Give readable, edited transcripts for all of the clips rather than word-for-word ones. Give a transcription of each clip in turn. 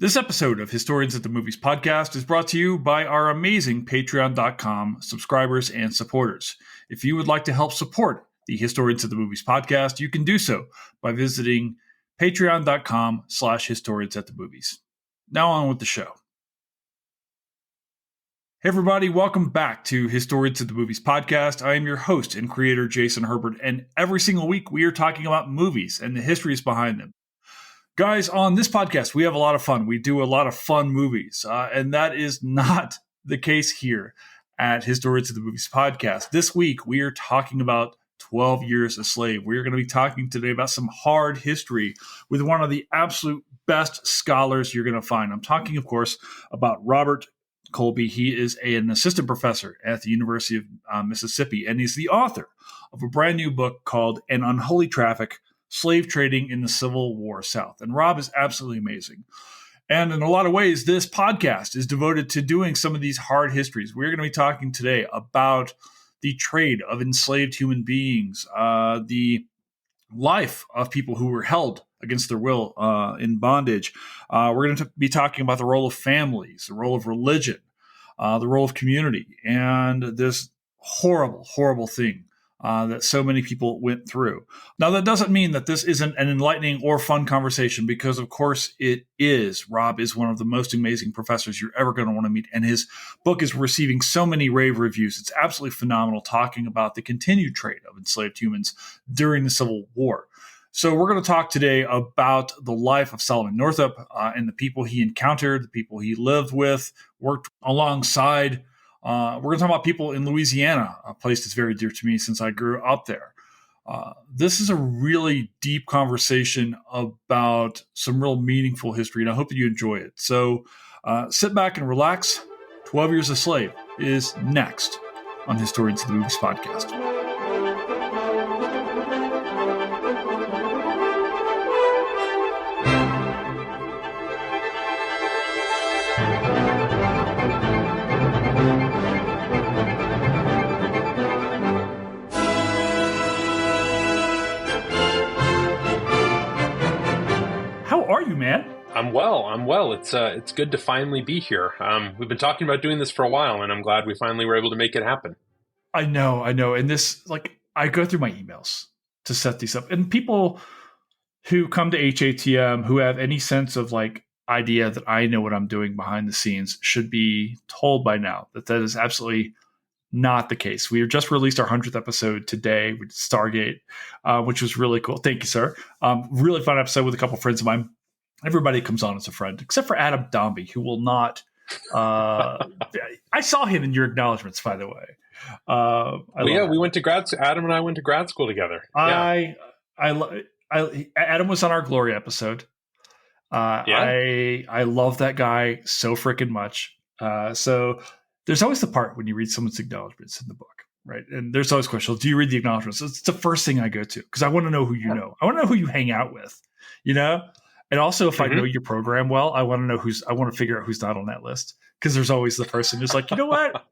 This episode of Historians at the Movies podcast is brought to you by our amazing Patreon.com subscribers and supporters. If you would like to help support the Historians at the Movies podcast, you can do so by visiting patreon.com/historians at the movies. Now on with the show. Hey everybody, welcome back to Historians at the Movies podcast. I am your host and creator, Jason Herbert, and every single week we are talking about movies and the histories behind them. Guys, on this podcast, we have a lot of fun. We do a lot of fun movies, and that is not the case here at Historians of the Movies podcast. This week, we are talking about 12 Years a Slave. We are going to be talking today about some hard history with one of the absolute best scholars you're going to find. I'm talking, of course, about Robert Colby. He is an assistant professor at the University of Mississippi, and he's the author of a brand new book called An Unholy Traffic: Slave Trading in the Civil War South. And Rob is absolutely amazing. And in a lot of ways, this podcast is devoted to doing some of these hard histories. We're going to be talking today about the trade of enslaved human beings, the life of people who were held against their will in bondage. We're going to be talking about the role of families, the role of religion, the role of community, and this horrible, horrible thing that so many people went through. Now, that doesn't mean that this isn't an enlightening or fun conversation, because of course it is. Rob is one of the most amazing professors you're ever going to want to meet, and his book is receiving so many rave reviews. It's absolutely phenomenal, talking about the continued trade of enslaved humans during the Civil War. So we're going to talk today about the life of Solomon Northup and the people he encountered, the people he lived with, worked alongside. We're going to talk about people in Louisiana, a place that's very dear to me since I grew up there. This is a really deep conversation about some real meaningful history, and I hope that you enjoy it. So sit back and relax. 12 Years a Slave is next on Historians of the Movies podcast. Man, I'm well. It's good to finally be here. We've been talking about doing this for a while, and I'm glad we finally were able to make it happen. I know. And this, I go through my emails to set these up, and people who come to HATM who have any sense of idea that I know what I'm doing behind the scenes should be told by now that is absolutely not the case. We have just released our 100th episode today with Stargate, which was really cool. Thank you, sir. Really fun episode with a couple friends of mine. Everybody comes on as a friend, except for Adam Dombey, who will not. I saw him in your acknowledgments, by the way. We went to grad. Adam and I went to grad school together. Adam was on our Glory episode. I love that guy so freaking much. So there's always the part when you read someone's acknowledgments in the book, right? And there's always questions. Do you read the acknowledgments? It's the first thing I go to because I want to know who you know. I want to know who you hang out with, And also, if I know your program well, I want to figure out who's not on that list, because there's always the person who's like, you know what?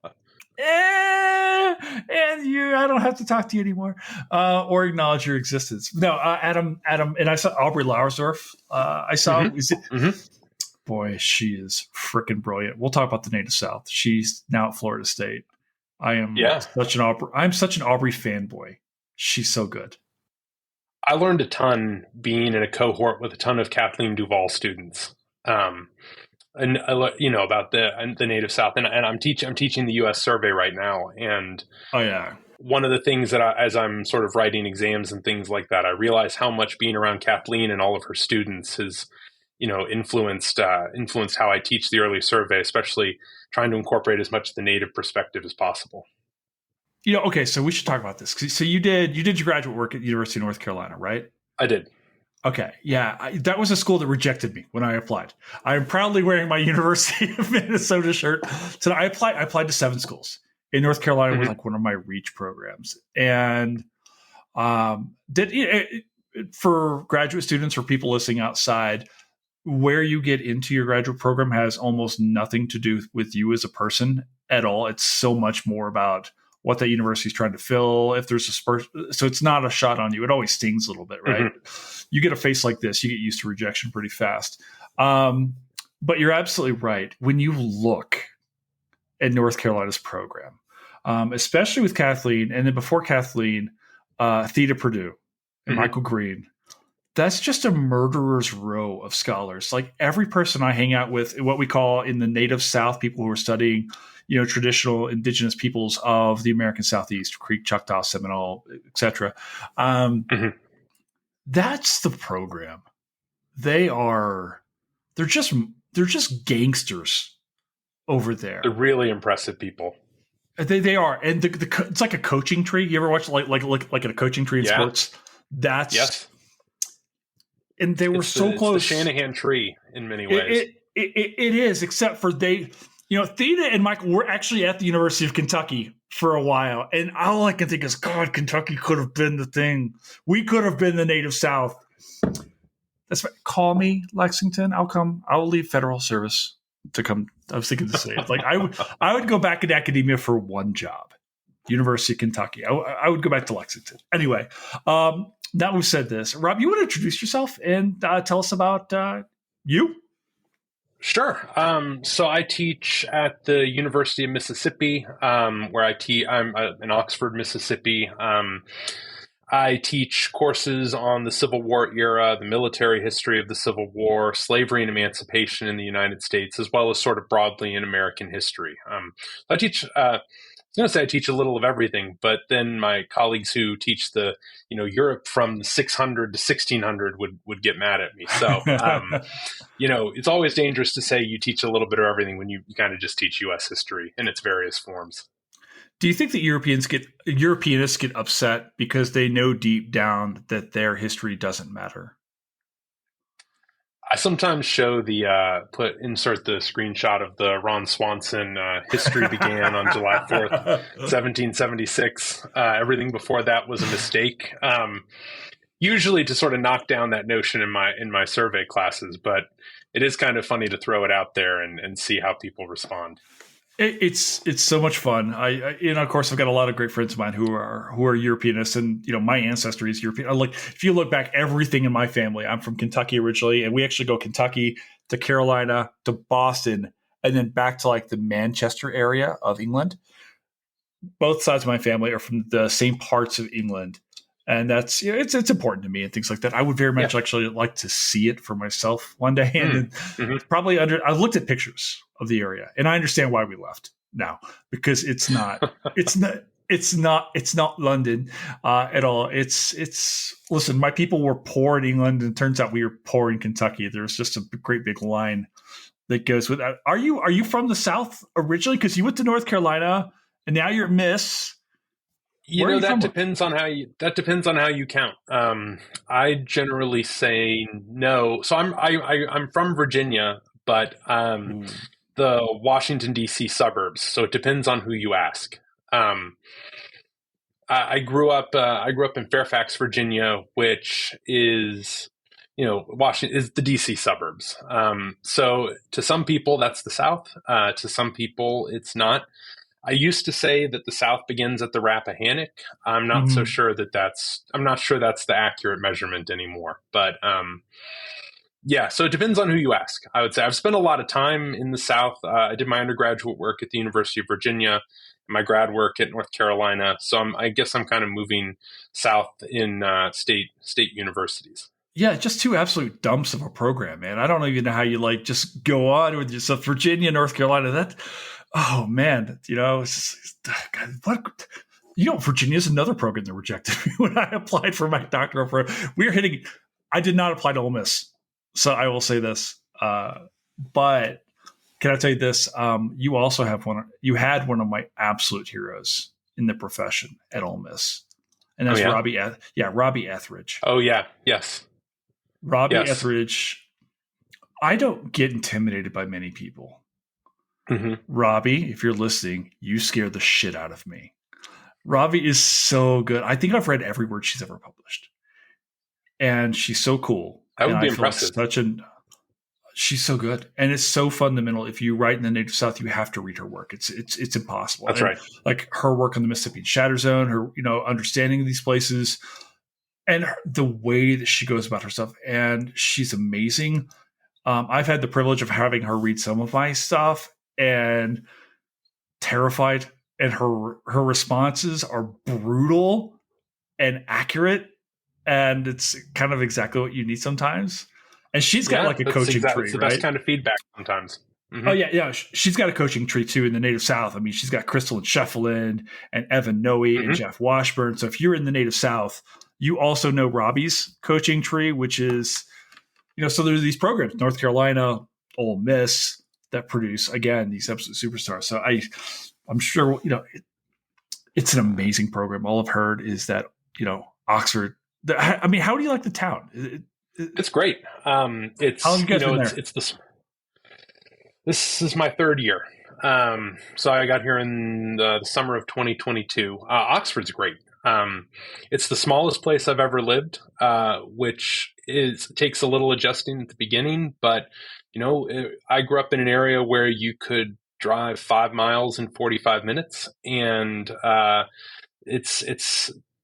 And I don't have to talk to you anymore, or acknowledge your existence. No, Adam, and I saw Aubrey Lauersdorf. Boy, she is freaking brilliant. We'll talk about the Native South. She's now at Florida State. I'm such an Aubrey fanboy. She's so good. I learned a ton being in a cohort with a ton of Kathleen Duvall students, and about the Native South. And I'm teaching the U.S. Survey right now. And one of the things that as I'm sort of writing exams and things like that, I realize how much being around Kathleen and all of her students has, influenced how I teach the early survey, especially trying to incorporate as much of the Native perspective as possible. Okay, so we should talk about this. So you did your graduate work at the University of North Carolina, right? I did. Okay, yeah. That was a school that rejected me when I applied. I am proudly wearing my University of Minnesota shirt. So I applied to 7 schools. In North Carolina was one of my REACH programs. And for graduate students or people listening outside, where you get into your graduate program has almost nothing to do with you as a person at all. It's so much more about what that university is trying to fill. If there's so it's not a shot on you. It always stings a little bit, right? You get a face like this, you get used to rejection pretty fast. But you're absolutely right. When you look at North Carolina's program, especially with Kathleen, and then before Kathleen, Theda Purdue and Michael Green, that's just a murderer's row of scholars. Like every person I hang out with, what we call in the Native South, people who are studying, traditional indigenous peoples of the American Southeast, Creek, Choctaw, Seminole, etc. That's the program. They're just gangsters over there. They're really impressive people. They are, and it's like a coaching tree. You ever watch like a coaching tree in sports? That's yes. And they were so close. It's the Shanahan tree in many ways. It is, except for Theda and Michael were actually at the University of Kentucky for a while, and all I can think is, God, Kentucky could have been the thing. We could have been the Native South. That's right. Call me, Lexington. I'll come. I will leave federal service to come. I was thinking the same. Like I would go back in academia for one job, University of Kentucky. I would go back to Lexington. Anyway, now we've said this, Rob, you want to introduce yourself and tell us about you? Sure. So I teach at the University of Mississippi, where I'm in Oxford, Mississippi. I teach courses on the Civil War era, the military history of the Civil War, slavery and emancipation in the United States, as well as sort of broadly in American history. I teach. I was going to say I teach a little of everything, but then my colleagues who teach the, Europe from 600 to 1600 would get mad at me. So, it's always dangerous to say you teach a little bit of everything when you kind of just teach U.S. history in its various forms. Do you think that Europeanists get upset because they know deep down that their history doesn't matter? I sometimes show insert the screenshot of the Ron Swanson history began on July 4th, 1776. Everything before that was a mistake. Usually to sort of knock down that notion in my survey classes, but it is kind of funny to throw it out there and see how people respond. It's so much fun. I of course, I've got a lot of great friends of mine who are Europeanists, and my ancestry is European. Like, if you look back, everything in my family, I'm from Kentucky originally, and we actually go Kentucky to Carolina to Boston, and then back to like the Manchester area of England. Both sides of my family are from the same parts of England, and that's it's important to me and things like that. I would very much actually like to see it for myself one day, and probably I looked at pictures of the area, and I understand why we left now, because it's not London at all. It's listen, my people were poor in England, and it turns out we were poor in Kentucky. There's just a great big line that goes with that. Are you from the South originally? Because you went to North Carolina and now you're at Miss. That depends on how you count. I generally say no. So I'm from Virginia, but the Washington D.C. suburbs. So it depends on who you ask. I grew up in Fairfax, Virginia, which is Washington is the D.C. suburbs. So to some people that's the South. To some people it's not. I used to say that the South begins at the Rappahannock. I'm not so sure I'm not sure that's the accurate measurement anymore. But so it depends on who you ask. I would say I've spent a lot of time in the South. I did my undergraduate work at the University of Virginia, my grad work at North Carolina. So I guess I'm kind of moving south in state universities. Yeah, just two absolute dumps of a program, man. I don't even know how you just go on with yourself. Virginia, North Carolina, that. Oh man, Virginia is another program that rejected me when I applied for my doctoral program. I did not apply to Ole Miss, so I will say this. But can I tell you this? You also had one of my absolute heroes in the profession at Ole Miss, and that's Robbie. Robbie Etheridge. Oh yeah, yes, Robbie Etheridge. I don't get intimidated by many people. Robbie, if you're listening, you scare the shit out of me. Robbie is so good. I think I've read every word she's ever published, and she's so cool. That would be impressive. She's so good, and it's so fundamental. If you write in the Native South, you have to read her work. It's impossible. That's right. Like her work on the Mississippi Shatter Zone, her understanding of these places, and the way that she goes about her stuff, and she's amazing. I've had the privilege of having her read some of my stuff, and terrified, and her responses are brutal and accurate, and it's kind of exactly what you need sometimes. And she's got like a coaching tree, it's the right? best kind of feedback sometimes. Oh yeah. She's got a coaching tree too in the Native South. I mean, she's got Crystal and Sheffield and Evan Noe and Jeff Washburn. So if you're in the Native South, you also know Robbie's coaching tree, which is, so there's these programs, North Carolina, Ole Miss, that produce, again, these absolute superstars. So I'm sure, it's an amazing program. All I've heard is that, Oxford, how do you like the town? It's great. It's, how long have you guys been there? This is my third year. So I got here in the summer of 2022. Oxford's great. It's the smallest place I've ever lived, which takes a little adjusting at the beginning. But, I grew up in an area where you could drive 5 miles in 45 minutes. And there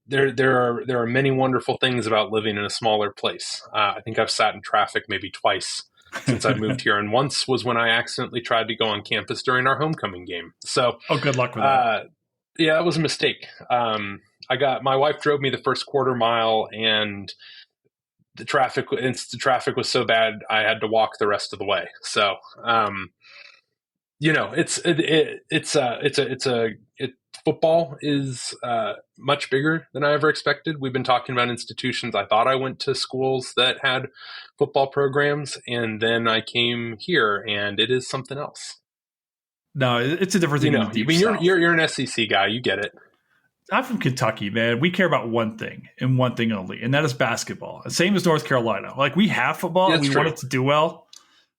are many wonderful things about living in a smaller place. I think I've sat in traffic maybe twice since I moved here. And once was when I accidentally tried to go on campus during our homecoming game. So, good luck with that. Yeah, it was a mistake. My wife drove me the first quarter mile, and the traffic was so bad I had to walk the rest of the way. So, football is much bigger than I ever expected. We've been talking about institutions. I thought I went to schools that had football programs, and then I came here, and it is something else. No, it's a different thing. You're an SEC guy. You get it. I'm from Kentucky, man. We care about one thing and one thing only, and that is basketball. Same as North Carolina. Like, we have football, and we want it to do well.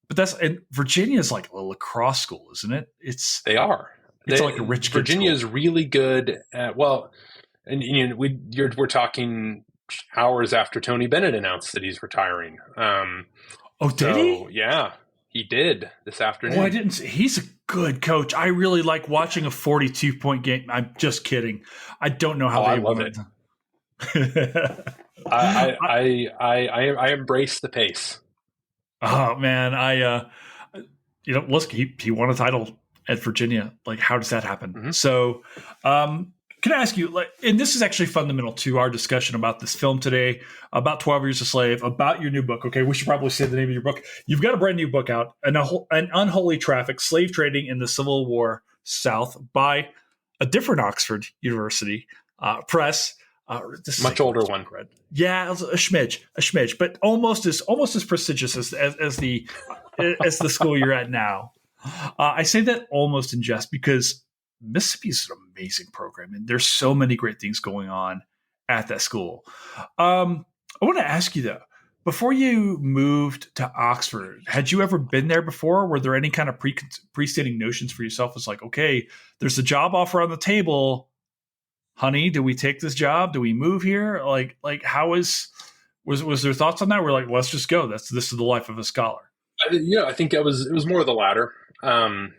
But Virginia is like a lacrosse school, isn't it? They are. It's like a rich kid Virginia school. Is really good at, and we're talking hours after Tony Bennett announced that he's retiring. Did he? Yeah, he did this afternoon. Oh, I didn't see. He's a good coach. I really like watching a 42-point game. I'm just kidding. I don't know how they love it. I embrace the pace. Oh man, look, he won a title at Virginia. Like, how does that happen? Mm-hmm. So, can I ask you, and this is actually fundamental to our discussion about this film today, about 12 Years a Slave, about your new book. Okay, we should probably say the name of your book. You've got a brand new book out, An Unholy Traffic, Slave Trading in the Civil War South, by a different Oxford University press. Much older one. Yeah, a smidge, but almost as prestigious as the school you're at now. I say that almost in jest because Mississippi is an amazing program, and there's so many great things going on at that school. I want to ask you though, before you moved to Oxford, had you ever been there before? Were there any kind of pre-stating notions for yourself? It's like, okay, there's a job offer on the table. Honey, do we take this job? Do we move here? Like how was there thoughts on that? We're like, let's just go. This is the life of a scholar. I think it was more of the latter. I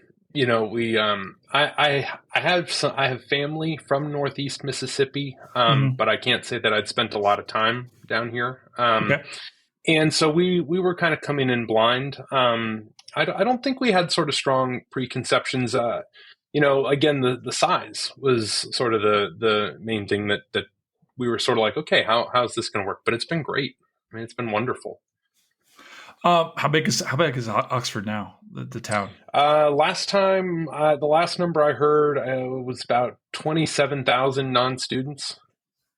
have family from Northeast Mississippi, but I can't say that I'd spent a lot of time down here. Okay. And so we were kind of coming in blind. I don't think we had sort of strong preconceptions. Again, the size was sort of the main thing that we were sort of like, okay, how's this going to work? But it's been great. I mean, it's been wonderful. How big is Oxford now, the town? Last time, the last number I heard was about 27,000 non-students.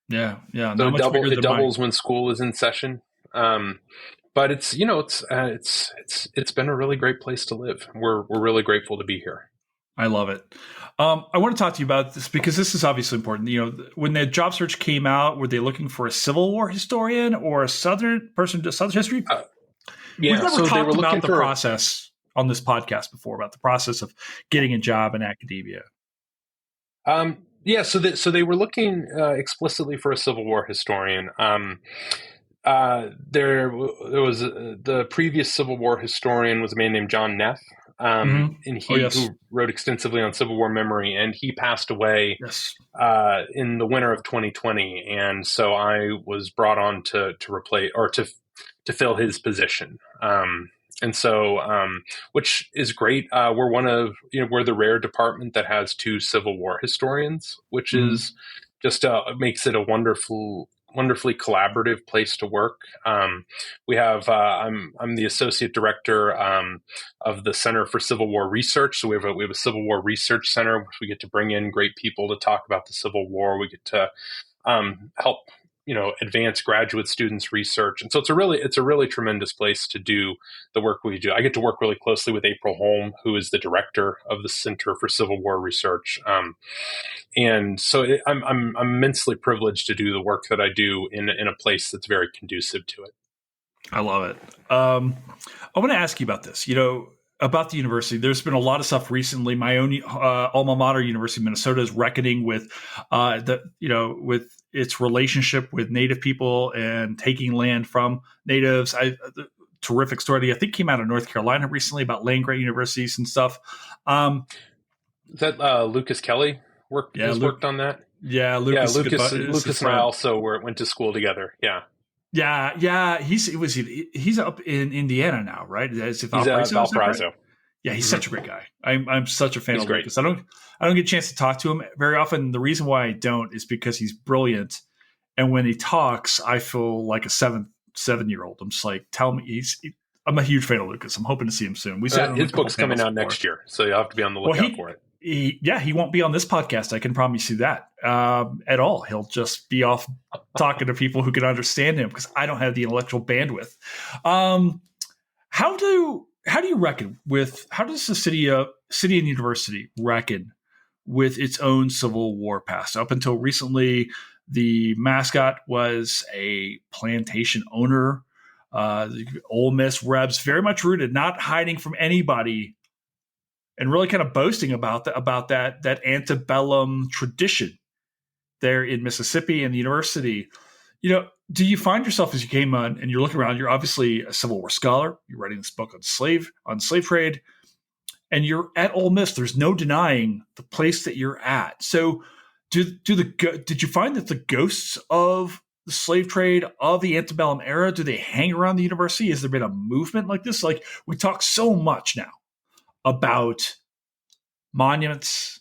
Yeah. So it doubles when school is in session. But it's been a really great place to live. We're really grateful to be here. I love it. I want to talk to you about this because this is obviously important. When the job search came out, were they looking for a Civil War historian or a Southern person to Southern history? Yeah, we've never talked about the process on this podcast before, about the process of getting a job in academia. So they were looking explicitly for a Civil War historian. There was the previous Civil War historian was a man named John Neff, and who wrote extensively on Civil War memory, and he passed away in the winter of 2020, and so I was brought on to replace or to fill his position. And so, which is great. We're the rare department that has two Civil War historians, which is just makes it a wonderfully collaborative place to work. We have I'm the associate director of the Center for Civil War Research. So we have a Civil War Research Center, which we get to bring in great people to talk about the Civil War. We get to help advance graduate students research. And so it's a really tremendous place to do the work we do. I get to work really closely with April Holm, who is the director of the Center for Civil War Research. And so I'm immensely privileged to do the work that I do in a place that's very conducive to it. I love it. I want to ask you about this, about the university. There's been a lot of stuff recently. My own alma mater, University of Minnesota, is reckoning with with its relationship with Native people and taking land from natives. Terrific story. I think came out of North Carolina recently about land grant universities and stuff. Is that Lucas Kelly worked on that? Yeah, Lucas and I also went to school together. Yeah. He's up in Indiana now, right? He's Valparaiso. Right? Yeah, he's such a great guy. I'm such a fan of Lucas. I don't get a chance to talk to him very often. The reason why I don't is because he's brilliant, and when he talks, I feel like a 7-year-old. I'm just like, tell me. I'm a huge fan of Lucas. I'm hoping to see him soon. His book's coming out next year, so you'll have to be on the lookout for it. He won't be on this podcast. I can promise you that at all. He'll just be off talking to people who can understand him because I don't have the intellectual bandwidth. How do you reckon with? How does the city and university reckon with its own Civil War past? Up until recently, the mascot was a plantation owner. The Ole Miss Rebs, very much rooted, not hiding from anybody, and really kind of boasting about that antebellum tradition there in Mississippi and the university. Do you find yourself as you came on and you're looking around, you're obviously a Civil War scholar, you're writing this book on slave trade, and you're at Ole Miss. There's no denying the place that you're at. So did you find that the ghosts of the slave trade of the antebellum era, do they hang around the university? Has there been a movement like this? Like, we talk so much now about monuments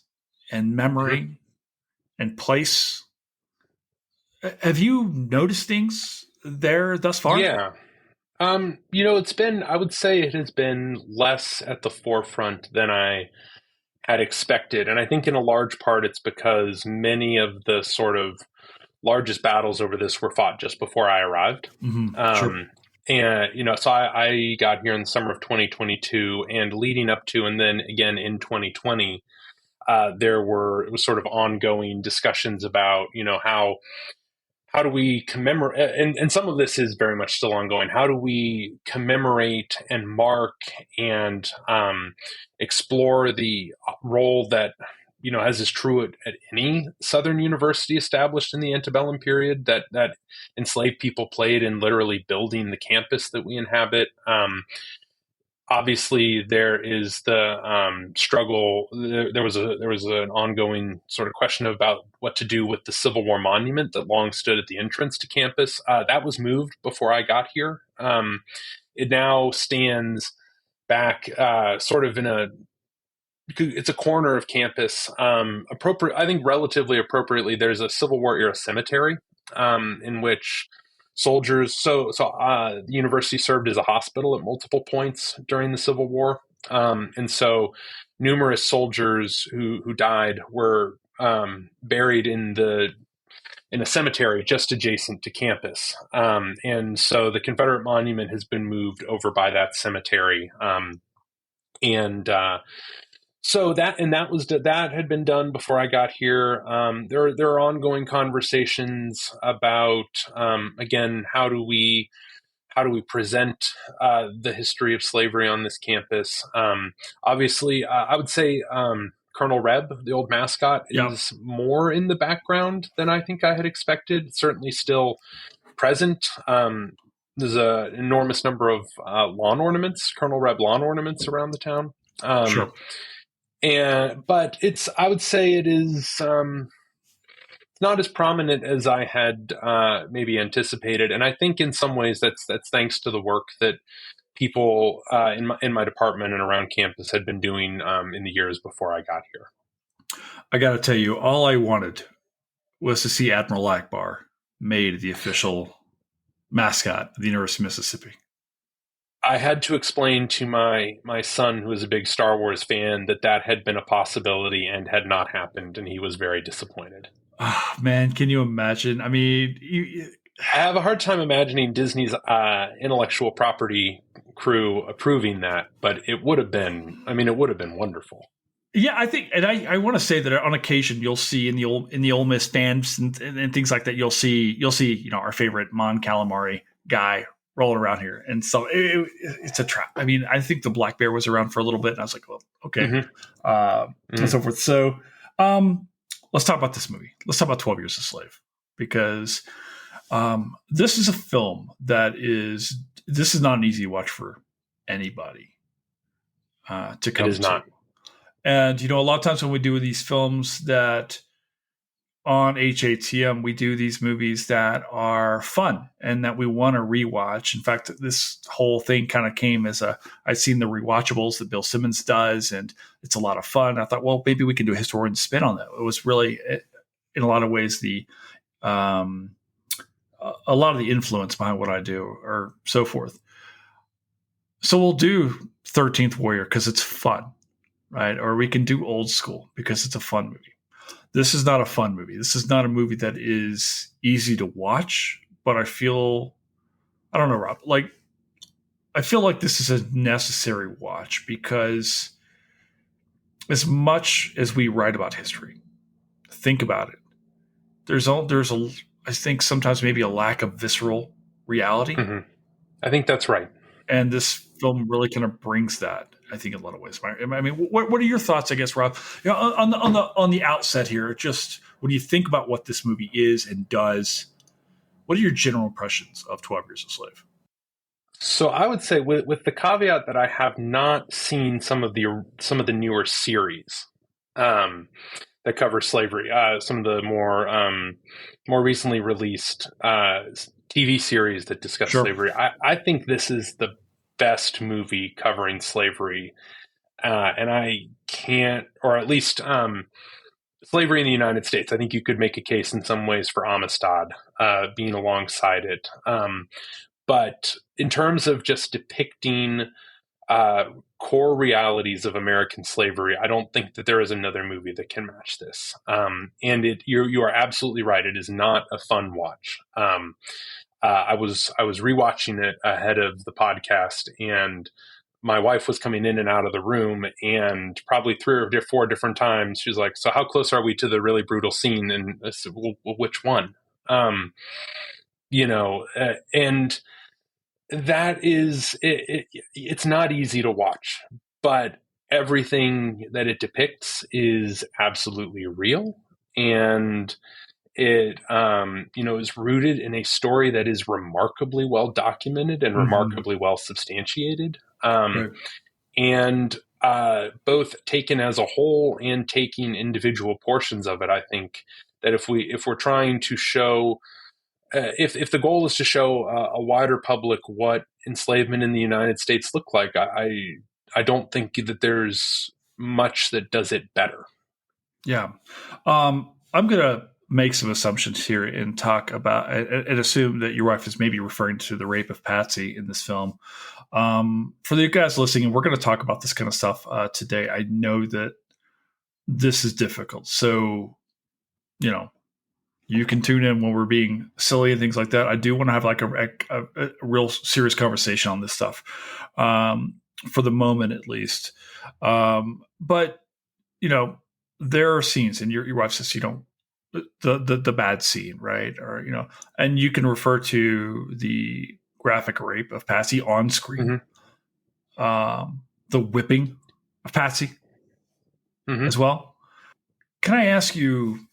and memory and place. Have you noticed things there thus far? Yeah. I would say it has been less at the forefront than I had expected. And I think in a large part it's because many of the sort of largest battles over this were fought just before I arrived. Sure. And, so I got here in the summer of 2022, and leading up to, and then again in 2020, it was sort of ongoing discussions about, how do we commemorate, and some of this is very much still ongoing. How do we commemorate and mark and explore the role that, as is true at any Southern university established in the antebellum period, that enslaved people played in literally building the campus that we inhabit. Obviously, there is the struggle. There was an ongoing sort of question about what to do with the Civil War monument that long stood at the entrance to campus. That was moved before I got here. It now stands back, sort of it's a corner of campus. I think relatively appropriately, there's a Civil War era cemetery in which soldiers. So the university served as a hospital at multiple points during the Civil War, and so numerous soldiers who died were buried in a cemetery just adjacent to campus. And so the Confederate monument has been moved over by that cemetery, So that had been done before I got here. There are ongoing conversations about again, how do we present the history of slavery on this campus? Obviously, I would say Colonel Reb, the old mascot, is more in the background than I think I had expected. Certainly, still present. There's an enormous number of lawn ornaments, Colonel Reb lawn ornaments around the town. Sure. But I would say it is not as prominent as I had maybe anticipated, and I think in some ways that's thanks to the work that people in my department and around campus had been doing in the years before I got here. I got to tell you, all I wanted was to see Admiral Akbar made the official mascot of the University of Mississippi. I had to explain to my son, who is a big Star Wars fan, that had been a possibility and had not happened, and he was very disappointed. Oh, man, can you imagine? I mean, I have a hard time imagining Disney's intellectual property crew approving that, but it would have been wonderful. Yeah, I think, and I want to say that on occasion you'll see in the Ole Miss stands and things like that, you'll see our favorite Mon Calamari guy rolling around here, and so it's a trap. I mean, I think the Black Bear was around for a little bit, and I was like, well, okay, and so forth. So let's talk about this movie. Let's talk about 12 Years a Slave, because this is a film this is not an easy watch for anybody to come to. It is not. And, a lot of times when we do these films that on HATM, we do these movies that are fun and that we want to rewatch. In fact, this whole thing kind of came as I'd seen the rewatchables that Bill Simmons does, and it's a lot of fun. I thought, well, maybe we can do a historian spin on that. It was really, in a lot of ways, a lot of the influence behind what I do or so forth. So we'll do 13th Warrior because it's fun. Right? Or we can do Old School because it's a fun movie. This is not a fun movie. This is not a movie that is easy to watch, but I don't know, Rob, I feel like this is a necessary watch because as much as we write about history, think about it. I think sometimes maybe a lack of visceral reality. Mm-hmm. I think that's right. And this film really kind of brings that, I think, in a lot of ways. I mean, what are your thoughts, I guess, Rob, on the outset here? Just when you think about what this movie is and does, what are your general impressions of 12 Years a Slave? So I would say, with the caveat that I have not seen some of the newer series that cover slavery, some of the more recently released TV series that discuss slavery. I think this is the best movie covering slavery, and I can't, or at least slavery in the United States. I think you could make a case in some ways for Amistad being alongside it. But in terms of just depicting core realities of American slavery, I don't think that there is another movie that can match this. And you are absolutely right. It is not a fun watch. I was rewatching it ahead of the podcast, and my wife was coming in and out of the room, and probably 3 or 4 different times she's like, "So how close are we to the really brutal scene?" And I said, "Well, which one?" And that is it's not easy to watch, but everything that it depicts is absolutely real, and it is rooted in a story that is remarkably well documented and remarkably well substantiated, and both taken as a whole and taking individual portions of it. I think that if we're trying to show, if the goal is to show a wider public what enslavement in the United States looked like, I don't think that there's much that does it better. Yeah. I'm going to make some assumptions here and talk about and assume that your wife is maybe referring to the rape of Patsy in this film. For the guys listening, and we're going to talk about this kind of stuff today. I know that this is difficult. So, you can tune in when we're being silly and things like that. I do want to have like a real serious conversation on this stuff for the moment, at least. But, there are scenes, and your wife says, the bad scene, right? Or, and you can refer to the graphic rape of Patsy on screen, the whipping of Patsy as well. Can I ask you,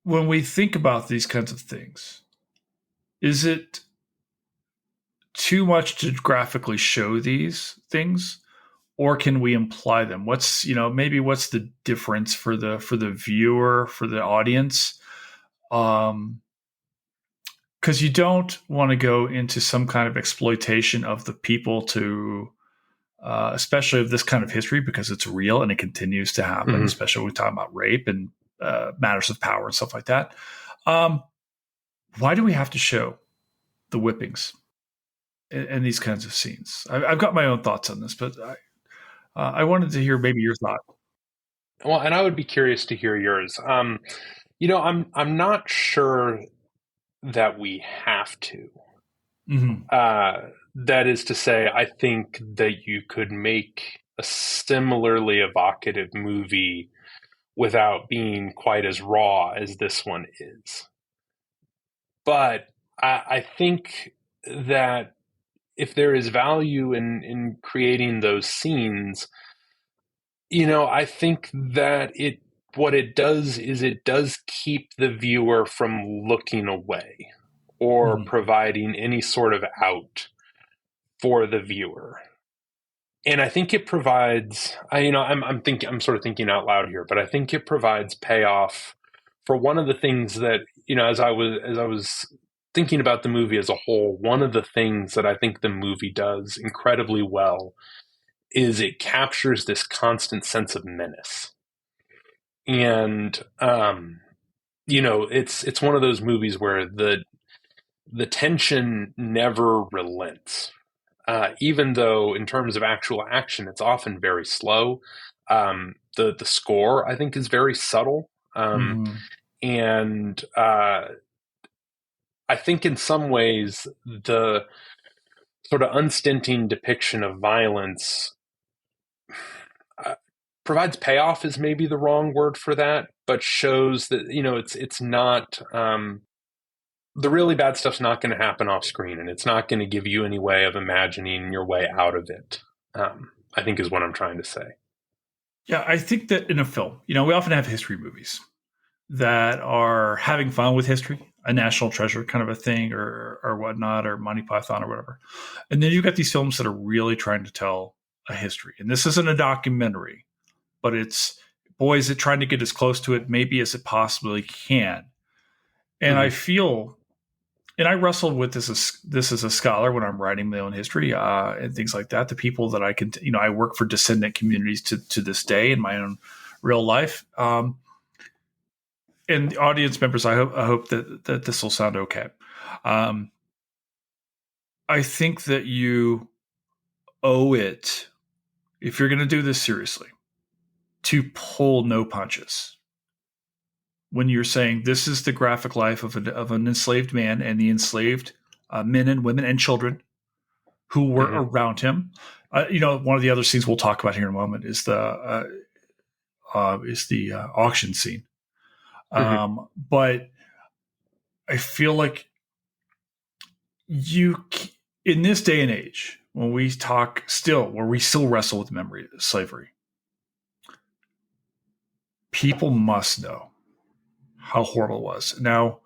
when we think about these kinds of things, is it too much to graphically show these things, or can we imply them? What's the difference for the viewer, for the audience? because you don't want to go into some kind of exploitation of the people to, especially of this kind of history, because it's real and it continues to happen, Mm-hmm. especially when we talk about rape and matters of power and stuff like that. Why do we have to show the whippings and these kinds of scenes? I've got my own thoughts on this, but I wanted to hear maybe your thought. Well, and I would be curious to hear yours. I'm not sure that we have to. Mm-hmm. That is to say, I think that you could make a similarly evocative movie without being quite as raw as this one is. But I think that if there is value in creating those scenes, I think that what it does is it does keep the viewer from looking away or providing any sort of out for the viewer. And I think it provides, I'm sort of thinking out loud here, but I think it provides payoff for one of the things that, as I was thinking about the movie as a whole, one of the things that I think the movie does incredibly well is it captures this constant sense of menace. And, it's one of those movies where the tension never relents. Even though in terms of actual action, it's often very slow. The score, I think, is very subtle. And I think in some ways, the sort of unstinting depiction of violence provides payoff is maybe the wrong word for that, but shows that, it's not, the really bad stuff's not going to happen off screen, and it's not going to give you any way of imagining your way out of it, I think is what I'm trying to say. Yeah, I think that in a film, we often have history movies that are having fun with history, a national treasure kind of a thing or whatnot, or Monty Python or whatever. And then you've got these films that are really trying to tell a history. And this isn't a documentary, but it's, boy, is it trying to get as close to it maybe as it possibly can. And I feel, and I wrestled with this as a scholar when I'm writing my own history and things like that. The people that I can, I work for descendant communities to this day in my own real life. And the audience members, I hope that this will sound okay. I think that you owe it, if you're going to do this seriously, to pull no punches. When you're saying this is the graphic life of an enslaved man and the enslaved men and women and children who were around him. One of the other scenes we'll talk about here in a moment is the auction scene. But I feel like in this day and age, when we still wrestle with the memory of slavery, people must know how horrible it was. Now,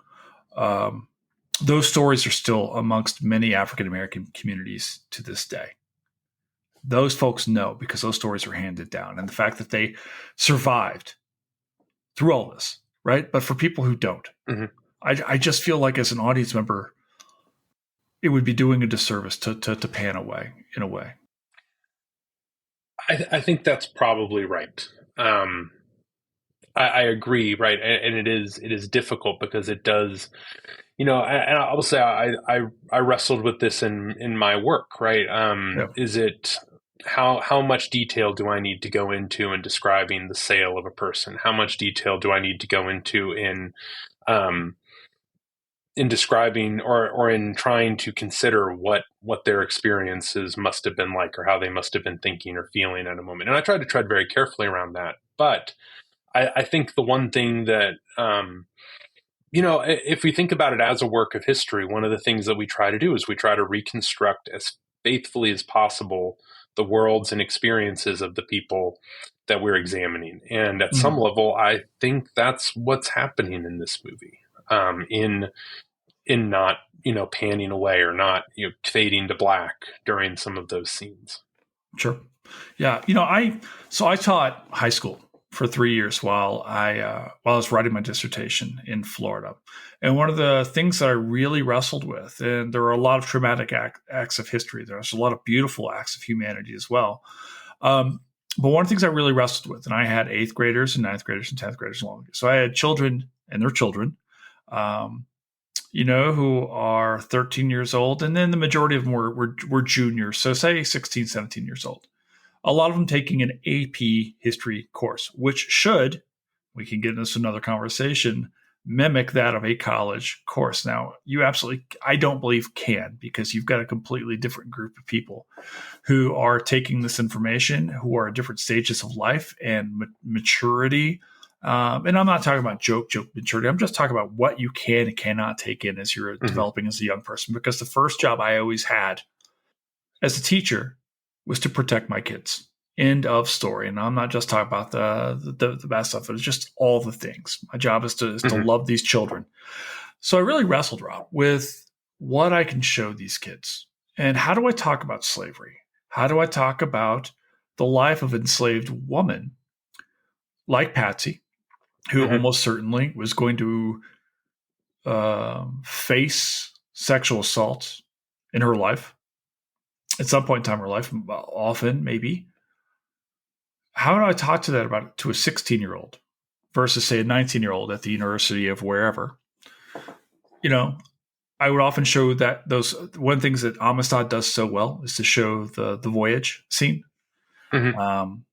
those stories are still amongst many African-American communities to this day. Those folks know because those stories are handed down. And the fact that they survived through all this, right? But for people who don't, I just feel like as an audience member, it would be doing a disservice to pan away in a way. I think that's probably right. I agree, right? And it is difficult because it does, and I will say I wrestled with this in my work, right? Is it how much detail do I need to go into in describing the sale of a person? How much detail do I need to go into in describing or in trying to consider what their experiences must have been like or how they must have been thinking or feeling at a moment? And I tried to tread very carefully around that. But I think the one thing that, if we think about it as a work of history, one of the things that we try to do is we try to reconstruct as faithfully as possible the worlds and experiences of the people that we're examining. And at some level, I think that's what's happening in this movie, in not, panning away or not, fading to black during some of those scenes. Sure. Yeah. I taught high school for 3 years while I was writing my dissertation in Florida. And one of the things that I really wrestled with, and there are a lot of traumatic acts of history, there's a lot of beautiful acts of humanity as well. But one of the things I really wrestled with, and I had 8th graders and 9th graders and 10th graders along. So I had children and their children, who are 13 years old. And then the majority of them were juniors. So say 16, 17 years old. A lot of them taking an AP history course, which should, we can get into another conversation, mimic that of a college course. Now, I don't believe can, because you've got a completely different group of people who are taking this information, who are at different stages of life and maturity. And I'm not talking about joke maturity. I'm just talking about what you can and cannot take in as you're developing as a young person. Because the first job I always had as a teacher was to protect my kids. End of story. And I'm not just talking about the bad stuff, but it's just all the things. My job is to love these children. So I really wrestled, Rob, with what I can show these kids. And how do I talk about slavery? How do I talk about the life of an enslaved woman like Patsy, who almost certainly was going to face sexual assault in her life at some point in time in her life, often, maybe. How do I talk to to a 16-year-old versus, say, a 19-year-old at the university of wherever? I would often show that one of the things that Amistad does so well is to show the voyage scene. You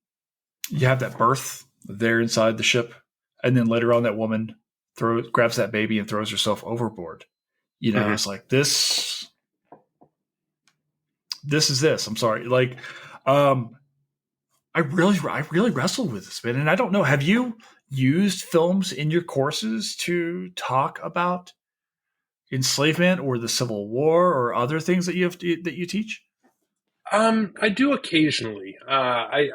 have that birth there inside the ship, and then later on that woman grabs that baby and throws herself overboard. It's like this is this. I'm sorry. I really wrestled with this, man. And I don't know, have you used films in your courses to talk about enslavement or the Civil War or other things that you teach? I do occasionally. I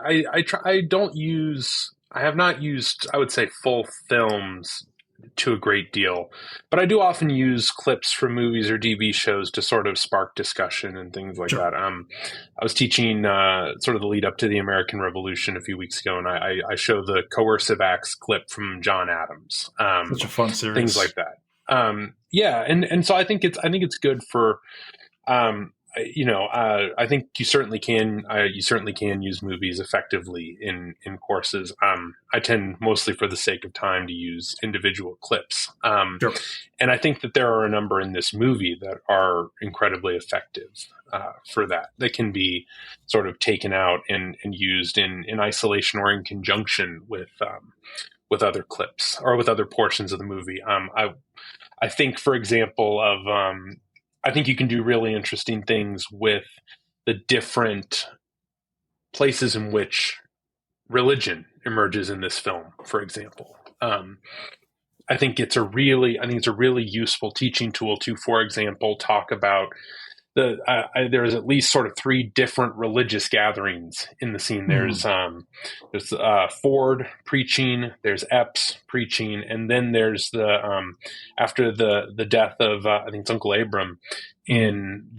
have not used, I would say, full films to a great deal, but I do often use clips from movies or TV shows to sort of spark discussion and things like that. I was teaching sort of the lead up to the American Revolution a few weeks ago, and I show the coercive acts clip from John Adams. Such a fun series. Things like that. And so I think it's good for. I think you certainly can use movies effectively in courses. I tend, mostly for the sake of time, to use individual clips. And I think that there are a number in this movie that are incredibly effective for that. They can be sort of taken out and used in isolation or in conjunction with other clips or with other portions of the movie. I think, for example, I think you can do really interesting things with the different places in which religion emerges in this film, for example. I think it's a really useful teaching tool to, for example, talk about there's at least sort of 3 different religious gatherings in the scene. There's Ford preaching, there's Epps preaching, and then there's after the death of I think it's Uncle Abram, one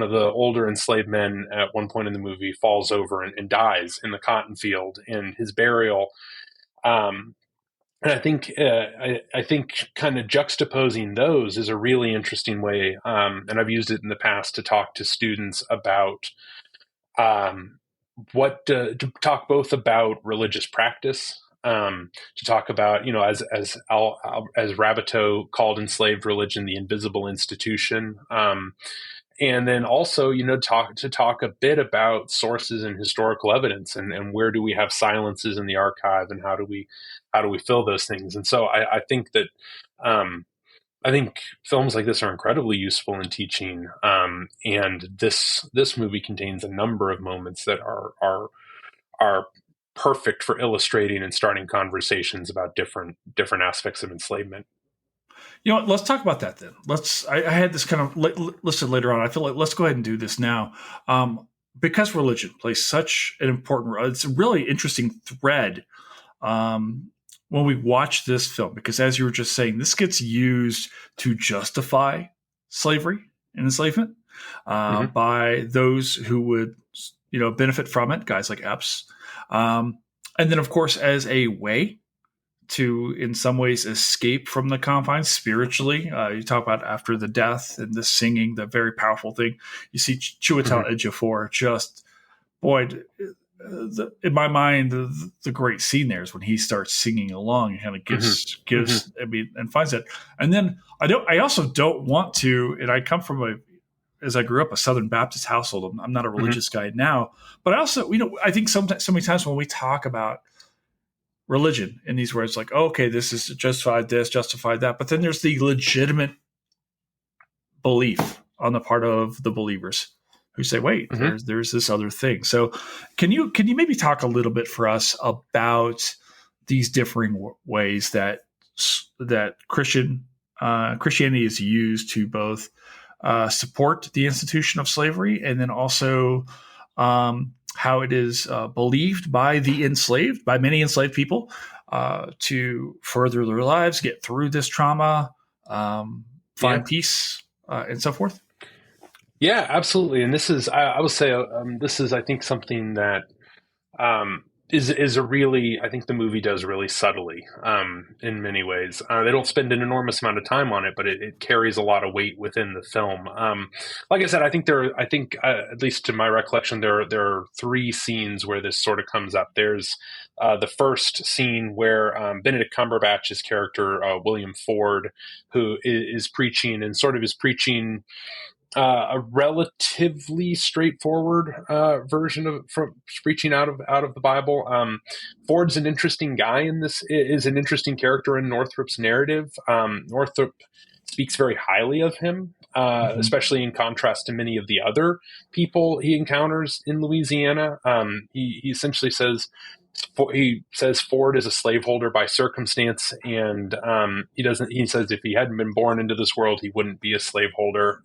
of the older enslaved men at one point in the movie falls over and dies in the cotton field, and his burial. And I think kind of juxtaposing those is a really interesting way, and I've used it in the past to talk to students about to talk both about religious practice, to talk about, as Raboteau called enslaved religion, the invisible institution. And then also, talk a bit about sources and historical evidence, and where do we have silences in the archive, and how do we fill those things? And so I think that I think films like this are incredibly useful in teaching. And this movie contains a number of moments that are perfect for illustrating and starting conversations about different aspects of enslavement. Let's talk about that then. I had this kind of listed later on. I feel like let's go ahead and do this now. Because religion plays such an important role. It's a really interesting thread when we watch this film, because as you were just saying, this gets used to justify slavery and enslavement by those who would, benefit from it, guys like Epps. And then, of course, as a way to, in some ways, escape from the confines spiritually, you talk about after the death and the singing, the very powerful thing. You see Chiwetel Ejiofor just, boy, in my mind, the great scene there is when he starts singing along and kind of gives, I mean, and finds it. And then I also don't want to, and I come from as I grew up, a Southern Baptist household. I'm not a religious guy now, but I also, I think so many times when we talk about religion in these words, like, oh, okay, this is justified this, justified that, but then there's the legitimate belief on the part of the believers who say, wait, there's this other thing. So can you maybe talk a little bit for us about these differing ways that Christianity is used to both support the institution of slavery, and then also how it is believed by many enslaved people to further their lives, get through this trauma, find peace, and so forth? Yeah, absolutely. And this is, I would say, this is, I think, something that is a really, I think the movie does really subtly in many ways. They don't spend an enormous amount of time on it, but it carries a lot of weight within the film. Like I said, I think at least to my recollection, there are three scenes where this sort of comes up. There's the first scene where Benedict Cumberbatch's character, William Ford, who is preaching and sort of is preaching a relatively straightforward version of from preaching out of the Bible. Ford's an interesting guy in this, is an interesting character in Northrop's narrative. Northrop speaks very highly of him, especially in contrast to many of the other people he encounters in Louisiana. He essentially says Ford is a slaveholder by circumstance, and he says if he hadn't been born into this world, he wouldn't be a slaveholder.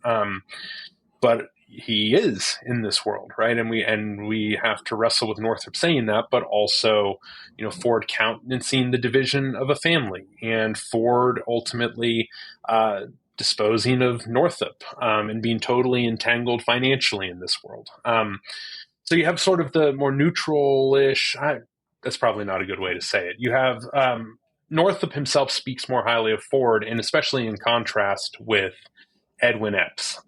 But he is in this world, right? And we have to wrestle with Northrop saying that, but also, Ford countenancing the division of a family, and Ford ultimately disposing of Northrop and being totally entangled financially in this world. So you have sort of the more neutral-ish, that's probably not a good way to say it. You have Northrop himself speaks more highly of Ford, and especially in contrast with Edwin Epps,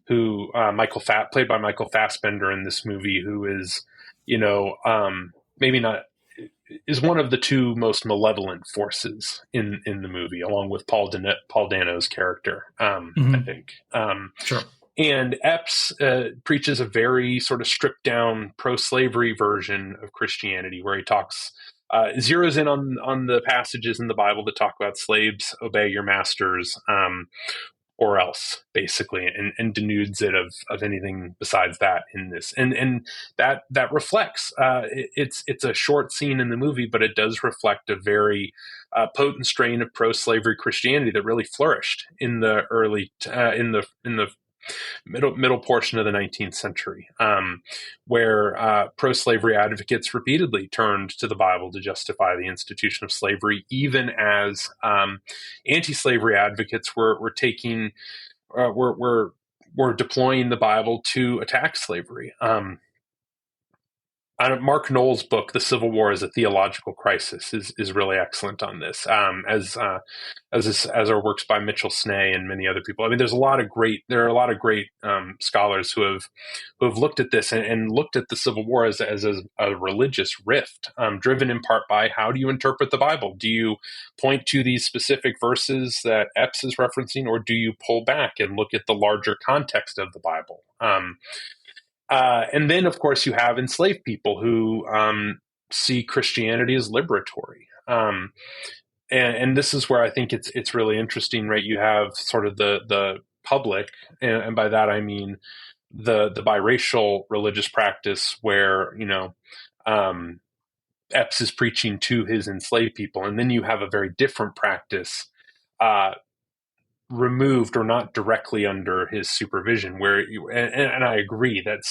who played by Michael Fassbender in this movie, who is, maybe not, is one of the two most malevolent forces in the movie, along with Paul Dano's character, I think. Sure. And Epps preaches a very sort of stripped down pro-slavery version of Christianity, where he zeroes in on the passages in the Bible that talk about slaves, obey your masters, or else, basically, and denudes it of anything besides that in this. And that reflects, it's a short scene in the movie, but it does reflect a very potent strain of pro-slavery Christianity that really flourished in the early, in the middle portion of the 19th century, where pro-slavery advocates repeatedly turned to the Bible to justify the institution of slavery, even as anti-slavery advocates were deploying the Bible to attack slavery. Mark Knoll's book, The Civil War as a Theological Crisis, is really excellent on this, as are works by Mitchell Snee and many other people. I mean, there are a lot of great scholars who have looked at this and looked at the Civil War as a religious rift, driven in part by how do you interpret the Bible? Do you point to these specific verses that Epps is referencing, or do you pull back and look at the larger context of the Bible? And then, of course, you have enslaved people who see Christianity as liberatory. And this is where I think it's really interesting, right? You have sort of the public, and by that I mean the biracial religious practice where, Epps is preaching to his enslaved people. And then you have a very different practice removed or not directly under his supervision, where and I agree that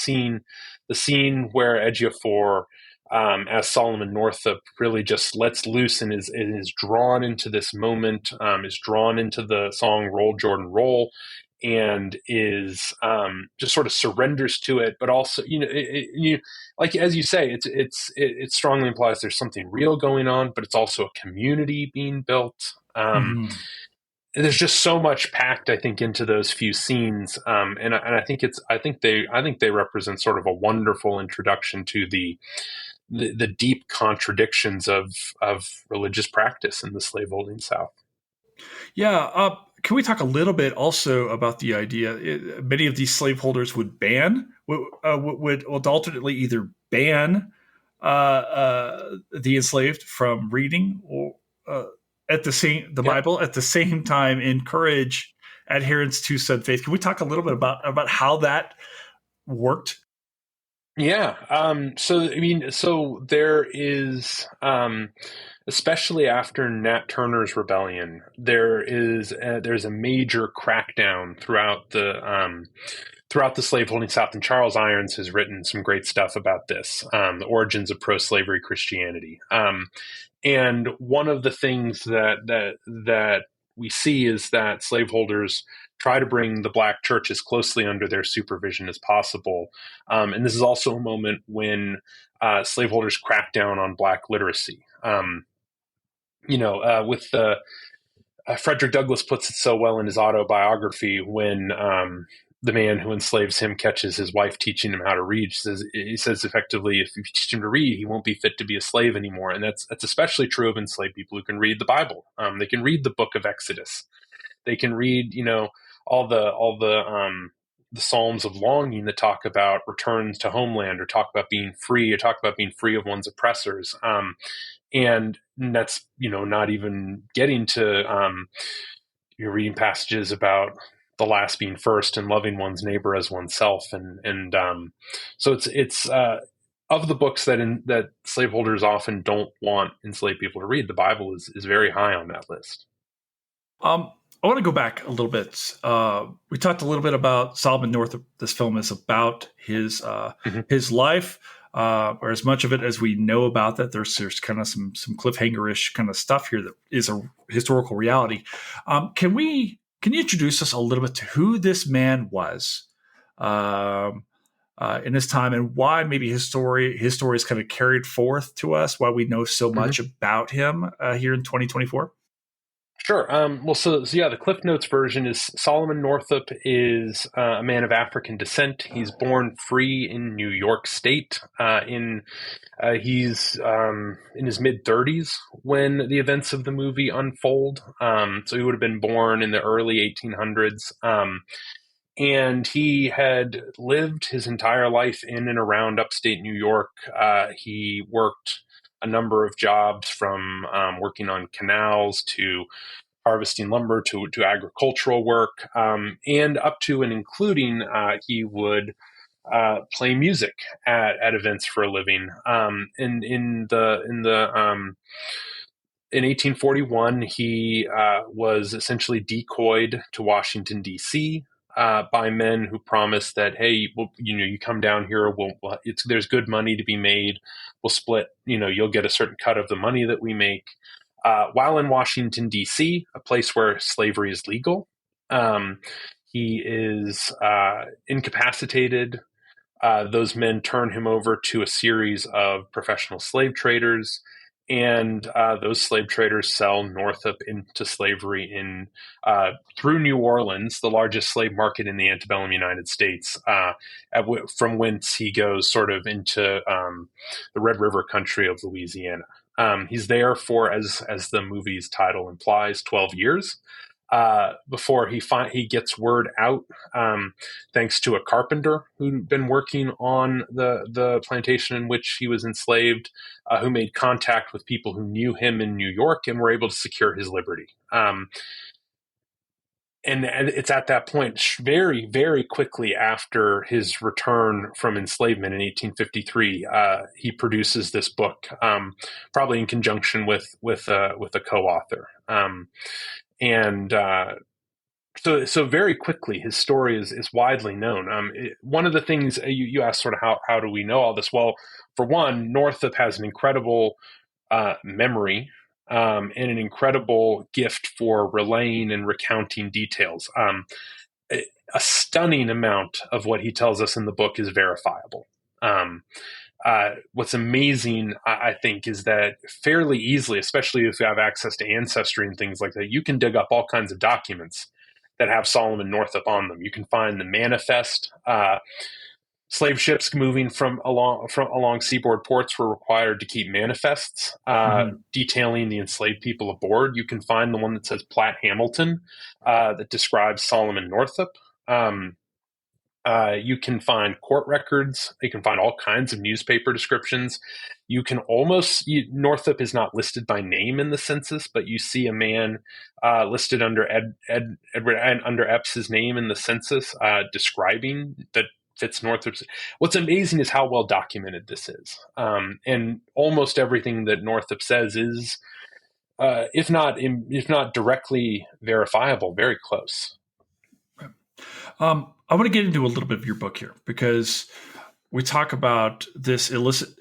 the scene where Ejiofor as Solomon Northup really just lets loose and is drawn into this moment, is drawn into the song Roll Jordan Roll, and is just sort of surrenders to it, but also, like as you say, it strongly implies there's something real going on, but it's also a community being built. Mhm. There's just so much packed, I think, into those few scenes, and I think they represent sort of a wonderful introduction to the deep contradictions of religious practice in the slaveholding South. Yeah. Can we talk a little bit also about the idea? Many of these slaveholders would alternately either ban the enslaved from reading or the Yeah. Bible, at the same time encourage adherence to said faith. Can we talk a little bit about how that worked? Yeah. So there is, especially after Nat Turner's rebellion, there's a major crackdown throughout the slaveholding South, and Charles Irons has written some great stuff about this, the origins of pro-slavery Christianity. And one of the things that we see is that slaveholders try to bring the black church as closely under their supervision as possible. And this is also a moment when slaveholders crack down on black literacy. With the Frederick Douglass puts it so well in his autobiography when the man who enslaves him catches his wife teaching him how to read. He says effectively, if you teach him to read, he won't be fit to be a slave anymore. And that's especially true of enslaved people who can read the Bible. They can read the book of Exodus. They can read, all the Psalms of longing that talk about returns to homeland, or talk about being free, or talk about being free of one's oppressors. And that's, not even getting to, you're reading passages about the last being first and loving one's neighbor as oneself. So it's of the books that slaveholders often don't want enslaved people to read, the Bible is very high on that list. I want to go back a little bit. We talked a little bit about Solomon Northup. This film is about his life, or as much of it as we know about that. There's kind of some cliffhanger-ish kind of stuff here that is a historical reality. Can you introduce us a little bit to who this man was in this time, and why maybe his story is kind of carried forth to us, why we know so much about him here in 2024? Sure. So yeah, the Cliff Notes version is Solomon Northup is a man of African descent. He's born free in New York State. He's in his mid-30s when the events of the movie unfold. So he would have been born in the early 1800s. And he had lived his entire life in and around upstate New York. He worked a number of jobs, from working on canals to harvesting lumber to agricultural work, and up to and including he would play music at events for a living. In 1841, he was essentially decoyed to Washington, D.C. By men who promised that, hey, you come down here, there's good money to be made. We'll split, you'll get a certain cut of the money that we make. While in Washington, D.C., a place where slavery is legal, he is incapacitated. Those men turn him over to a series of professional slave traders, and those slave traders sell Northup into slavery through New Orleans, the largest slave market in the antebellum United States, from whence he goes sort of into the Red River country of Louisiana. He's there for, as the movie's title implies, 12 years. Before he gets word out, thanks to a carpenter who'd been working on the plantation in which he was enslaved, who made contact with people who knew him in New York and were able to secure his liberty. And it's at that point, very, very quickly after his return from enslavement in 1853, he produces this book, probably in conjunction with a co-author. So very quickly, his story is widely known. One of the things you asked, sort of how do we know all this? Well, for one, Northup has an incredible memory, and an incredible gift for relaying and recounting details. a stunning amount of what he tells us in the book is verifiable. What's amazing, I think, is that fairly easily, especially if you have access to Ancestry and things like that, you can dig up all kinds of documents that have Solomon Northup on them. You can find the manifest. Slave ships moving from along seaboard ports were required to keep manifests detailing the enslaved people aboard. You can find the one that says Platt Hamilton that describes Solomon Northup. You can find court records. You can find all kinds of newspaper descriptions. You can Northup is not listed by name in the census, but you see a man listed under Edward under Epps's name in the census describing that fits Northup's. What's amazing is how well documented this is, and almost everything that Northup says is, if not directly verifiable, very close. I want to get into a little bit of your book here because we talk about this illicit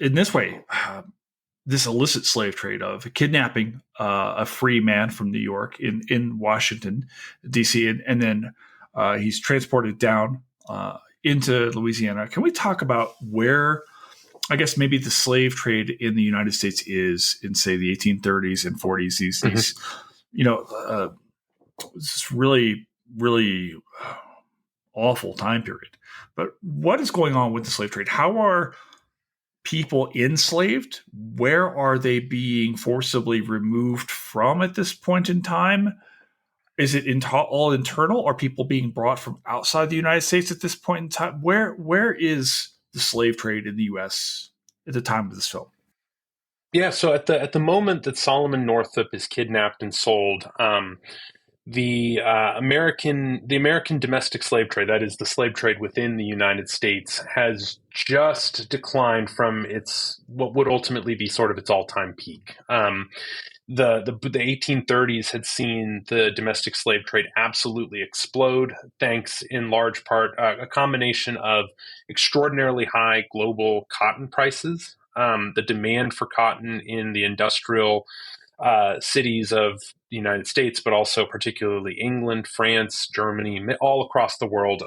slave trade of kidnapping a free man from New York in Washington, D.C., and then he's transported down into Louisiana. Can we talk about where, I guess, maybe the slave trade in the United States is in, say, the 1830s and 40s? These this really, really awful time period. But what is going on with the slave trade? How are people enslaved? Where are they being forcibly removed from at this point in time? Is it all internal? Are people being brought from outside the United States at this point in time? Where is the slave trade in the U.S. at the time of this film? Yeah, so at the moment that Solomon Northup is kidnapped and sold, the American domestic slave trade, that is the slave trade within the United States, has just declined from its what would ultimately be sort of its all-time peak. The 1830s had seen the domestic slave trade absolutely explode, thanks in large part a combination of extraordinarily high global cotton prices, the demand for cotton in the industrial cities of the United States, but also particularly England, France, Germany, all across the world.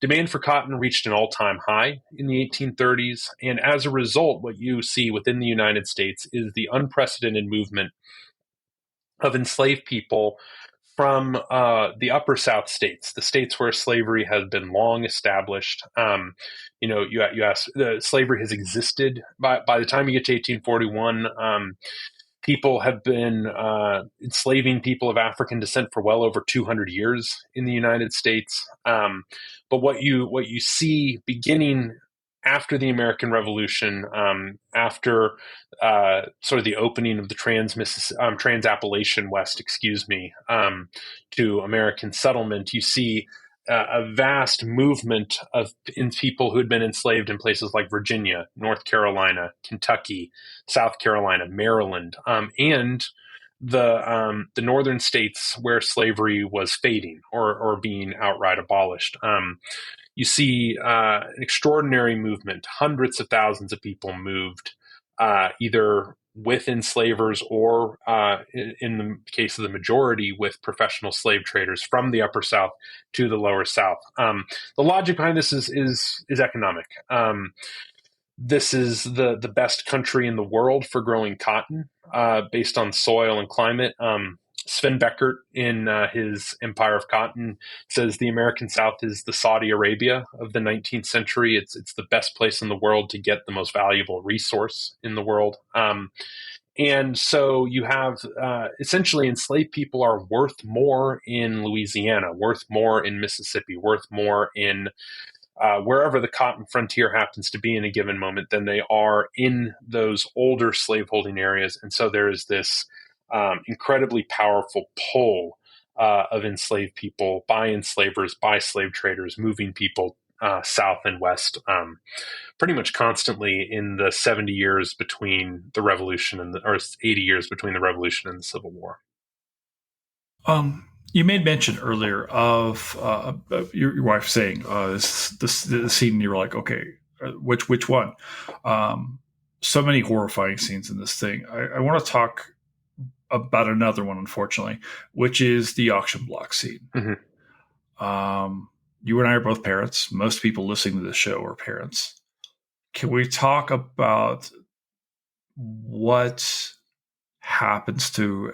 Demand for cotton reached an all-time high in the 1830s. And as a result, what you see within the United States is the unprecedented movement of enslaved people from the upper South states, the states where slavery has been long established. You ask, slavery has existed by the time you get to 1841. People have been enslaving people of African descent for well over 200 years in the United States. But what you see beginning after the American Revolution, after sort of the opening of the Trans-Appalachian West, to American settlement, you see a vast movement in people who had been enslaved in places like Virginia, North Carolina, Kentucky, South Carolina, Maryland, and the northern states where slavery was fading or being outright abolished. You see an extraordinary movement. Hundreds of thousands of people moved either with enslavers or, in the case of the majority, with professional slave traders from the upper South to the lower South. The logic behind this is economic. This is the best country in the world for growing cotton based on soil and climate. Sven Beckert, in his Empire of Cotton, says the American South is the Saudi Arabia of the 19th century. It's the best place in the world to get the most valuable resource in the world. And so you have essentially enslaved people are worth more in Louisiana, worth more in Mississippi, worth more in wherever the cotton frontier happens to be in a given moment than they are in those older slaveholding areas. And so there is this incredibly powerful pull of enslaved people by enslavers, by slave traders, moving people south and west pretty much constantly in the 70 years between the Revolution or 80 years between the Revolution and the Civil War. You made mention earlier of your wife saying the scene, and you were like, okay, which one? So many horrifying scenes in this thing. I want to talk about another one, unfortunately, which is the auction block scene. Mm-hmm. You and I are both parents. Most people listening to this show are parents. Can we talk about what happens to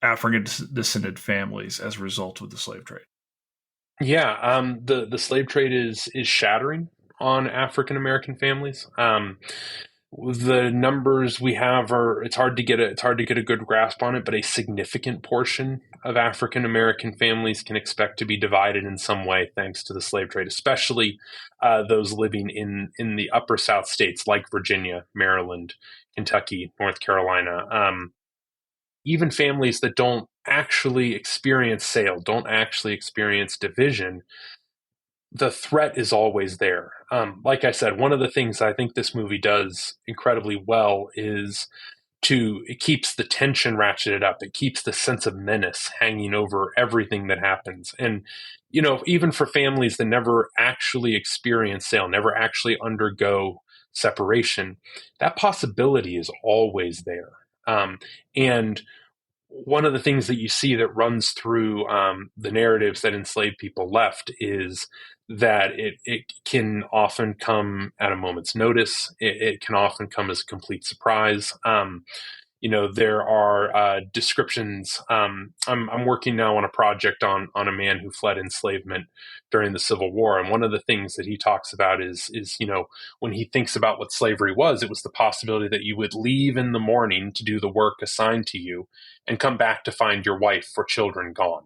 African descended families as a result of the slave trade? Yeah, the slave trade is shattering on African American families. The numbers we have are it's hard to get a good grasp on it, but a significant portion of African American families can expect to be divided in some way thanks to the slave trade, especially those living in the upper South states like Virginia, Maryland, Kentucky, North Carolina. Even families that don't actually experience sale, don't actually experience division, the threat is always there. Like I said, one of the things I think this movie does incredibly well is it keeps the tension ratcheted up. It keeps the sense of menace hanging over everything that happens. And, even for families that never actually experience sale, never actually undergo separation, that possibility is always there. And one of the things that you see that runs through the narratives that enslaved people left is that it can often come at a moment's notice. It can often come as a complete surprise. There are descriptions. I'm working now on a project on a man who fled enslavement during the Civil War, and one of the things that he talks about is when he thinks about what slavery was, it was the possibility that you would leave in the morning to do the work assigned to you, and come back to find your wife or children gone.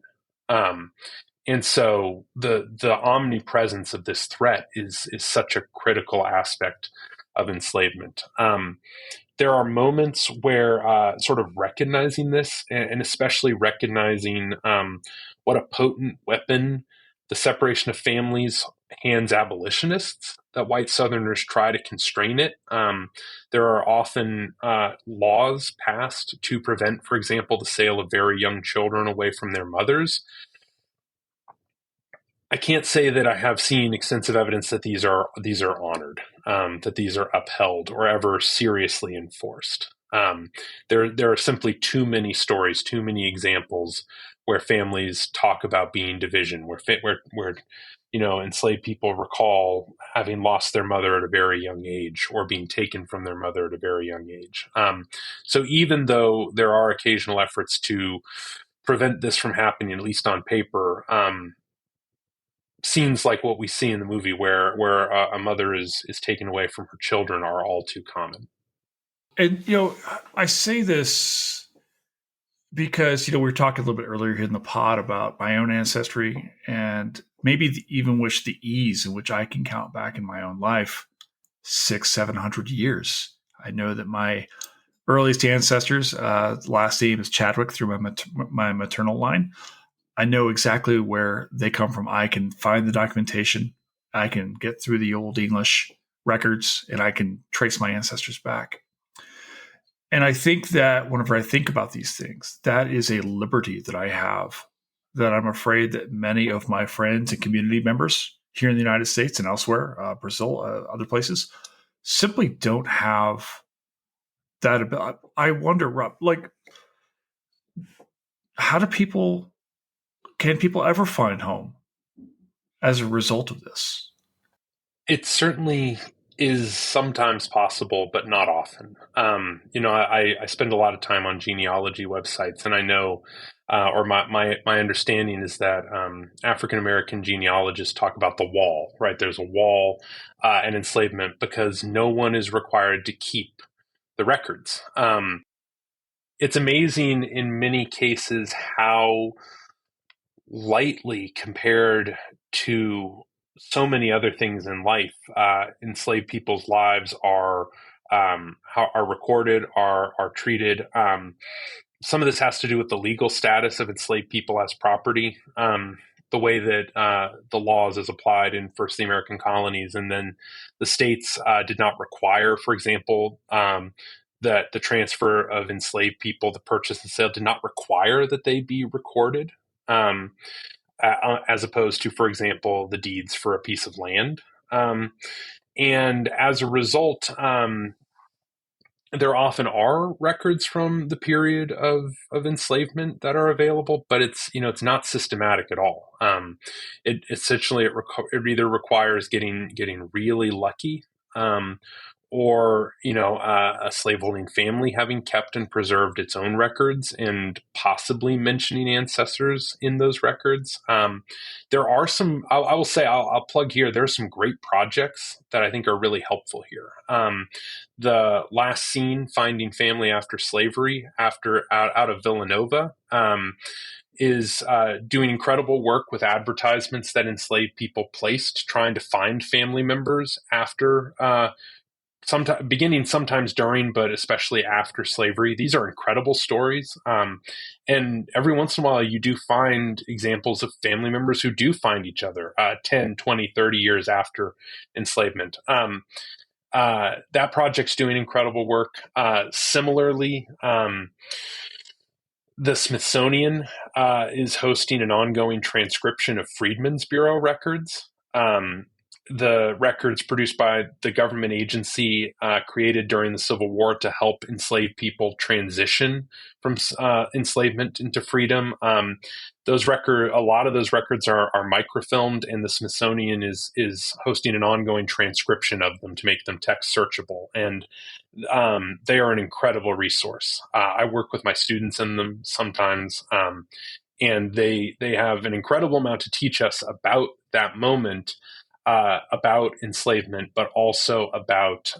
And so the omnipresence of this threat is such a critical aspect of enslavement. There are moments where sort of recognizing this, and especially recognizing what a potent weapon the separation of families hands abolitionists, that white Southerners try to constrain it. There are often laws passed to prevent, for example, the sale of very young children away from their mothers. I can't say that I have seen extensive evidence that these are honored, that these are upheld, or ever seriously enforced. There are simply too many stories, too many examples where families talk about being division, where enslaved people recall having lost their mother at a very young age, or being taken from their mother at a very young age. So even though there are occasional efforts to prevent this from happening, at least on paper, scenes like what we see in the movie where a mother is taken away from her children are all too common. And, I say this because, we were talking a little bit earlier here in the pod about my own ancestry, and maybe even wish the ease in which I can count back in my own life 600-700 years. I know that my earliest ancestors, last name is Chadwick through my maternal line. I know exactly where they come from. I can find the documentation. I can get through the old English records, and I can trace my ancestors back. And I think that whenever I think about these things, that is a liberty that I have, that I'm afraid that many of my friends and community members here in the United States and elsewhere, Brazil, other places, simply don't have that ability. I wonder, Rob, how can people ever find home as a result of this? It certainly is sometimes possible, but not often. I spend a lot of time on genealogy websites, and I know, or my understanding is that African American genealogists talk about the wall, right? There's a wall and enslavement because no one is required to keep the records. It's amazing in many cases how lightly, compared to so many other things in life, enslaved people's lives are recorded, are treated. Some of this has to do with the legal status of enslaved people as property, the way that the laws is applied in first the American colonies, and then the states did not require, for example, that the transfer of enslaved people, the purchase and sale, did not require that they be recorded. As opposed to, for example, the deeds for a piece of land. And as a result, there often are records from the period of enslavement that are available, but it's not systematic at all. It essentially it either requires getting really lucky, or a slaveholding family having kept and preserved its own records and possibly mentioning ancestors in those records. There are some. I will say I'll plug here. There's some great projects that I think are really helpful here. The Last Scene, Finding Family After Slavery, out of Villanova, is doing incredible work with advertisements that enslaved people placed, trying to find family members after, beginning sometimes during, but especially after slavery. These are incredible stories. And every once in a while, you do find examples of family members who do find each other 10, 20, 30 years after enslavement. That project's doing incredible work. Similarly, the Smithsonian is hosting an ongoing transcription of Freedmen's Bureau records. The records produced by the government agency created during the Civil War to help enslaved people transition from enslavement into freedom. A lot of those records are microfilmed, and the Smithsonian is hosting an ongoing transcription of them to make them text searchable. And they are an incredible resource. I work with my students in them sometimes, and they have an incredible amount to teach us about that moment. About enslavement, but also about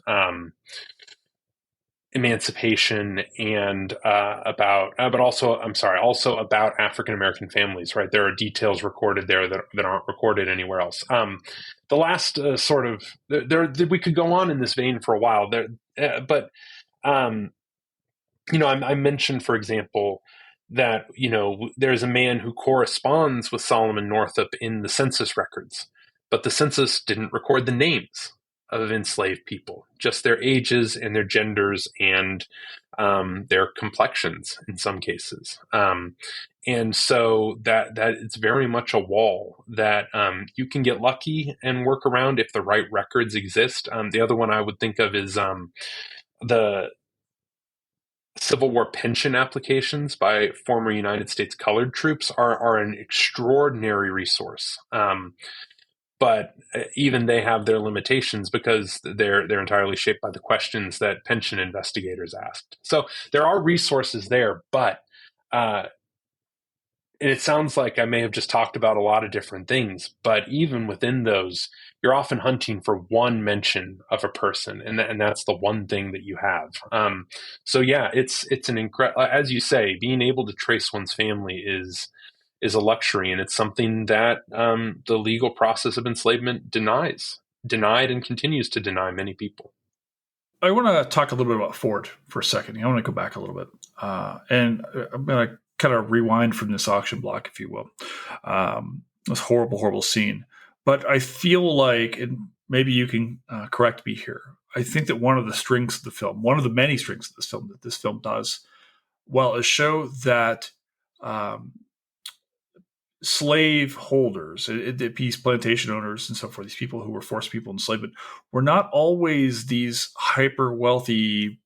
emancipation and also about African American families. Right, there are details recorded there that aren't recorded anywhere else. The last we could go on in this vein for a while. But I mentioned, for example, that there's a man who corresponds with Solomon Northup in the census records. But the census didn't record the names of enslaved people, just their ages and their genders and their complexions in some cases. And so that it's very much a wall that you can get lucky and work around if the right records exist. The other one I would think of is the Civil War pension applications by former United States colored troops are an extraordinary resource. But even they have their limitations because they're entirely shaped by the questions that pension investigators asked. So there are resources there, but and it sounds like I may have just talked about a lot of different things, but even within those, you're often hunting for one mention of a person, and that's the one thing that you have. So yeah, it's an incredible, as you say, being able to trace one's family is a luxury, and it's something that the legal process of enslavement denied and continues to deny many people. I want to talk a little bit about Ford for a second. I want to go back a little bit, and I'm going to kind of rewind from this auction block, if you will. This horrible, horrible scene. But I feel like, and maybe you can correct me here, I think that one of the strengths of the film, one of the many strengths of this film that this film does, well, is show that slave holders, the peace plantation owners and so forth, these people who were forced people in enslavement, were not always these hyper wealthy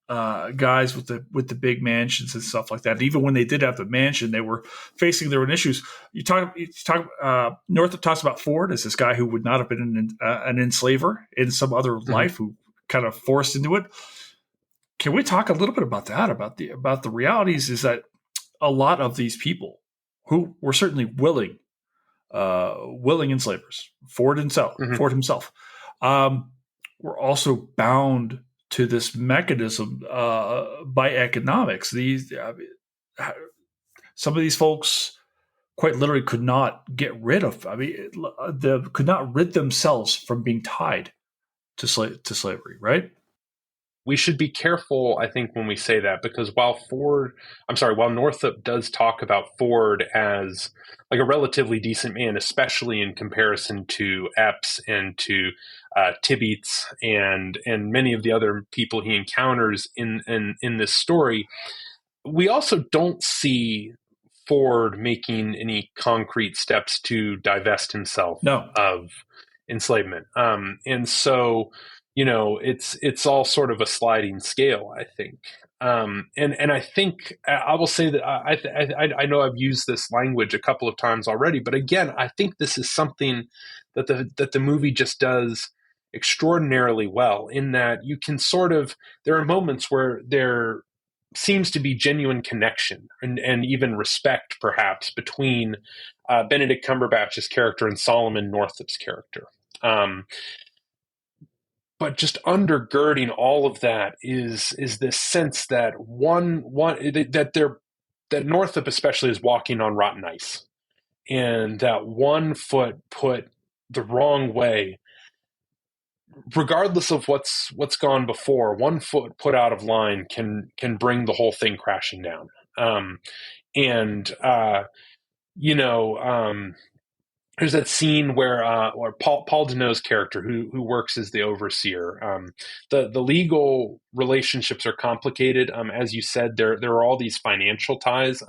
guys with the big mansions and stuff like that. And even when they did have the mansion, they were facing their own issues. Northup talks about Ford as this guy who would not have been an enslaver in some other life, who kind of forced into it. Can we talk a little bit about that? About the realities is that a lot of these people who were certainly willing enslavers, Ford himself, were also bound to this mechanism by economics. Some of these folks quite literally could not get rid of. Could not rid themselves from being tied to slavery, right? We should be careful, I think, when we say that, because while Northup does talk about Ford as like a relatively decent man, especially in comparison to Epps and to Tibbetts and many of the other people he encounters in this story, we also don't see Ford making any concrete steps to divest himself of enslavement. And so it's all sort of a sliding scale, I think. And I think I will say that I know I've used this language a couple of times already, but again, I think this is something that the movie just does extraordinarily well, in that you can there are moments where there seems to be genuine connection and even respect, perhaps, between Benedict Cumberbatch's character and Solomon Northup's character. But just undergirding all of that is this sense that that Northup especially is walking on rotten ice, and that one foot put the wrong way, regardless of what's gone before, one foot put out of line can bring the whole thing crashing down. And there's that scene where Paul Dano's character, who works as the overseer, the legal relationships are complicated. As you said, there are all these financial ties.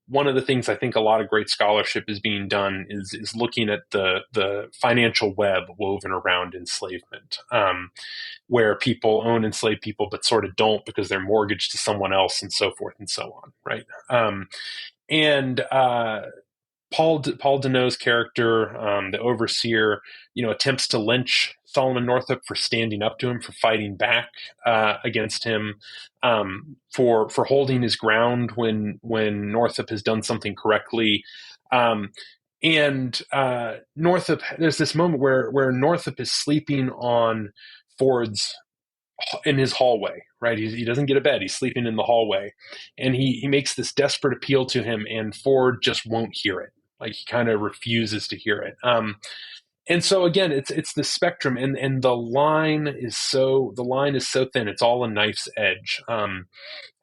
One of the things I think a lot of great scholarship is being done is looking at the financial web woven around enslavement, where people own enslaved people but sort of don't, because they're mortgaged to someone else, and so forth and so on, right? Paul Dano's character, the overseer, attempts to lynch Solomon Northup for standing up to him, for fighting back against him, for holding his ground when Northup has done something correctly. Northup, there's this moment where Northup is sleeping on Ford's in his hallway, right? He doesn't get a bed. He's sleeping in the hallway, and he makes this desperate appeal to him, and Ford just won't hear it. Like, he kind of refuses to hear it. And so again, it's the spectrum, and the line is so thin. It's all a knife's edge. And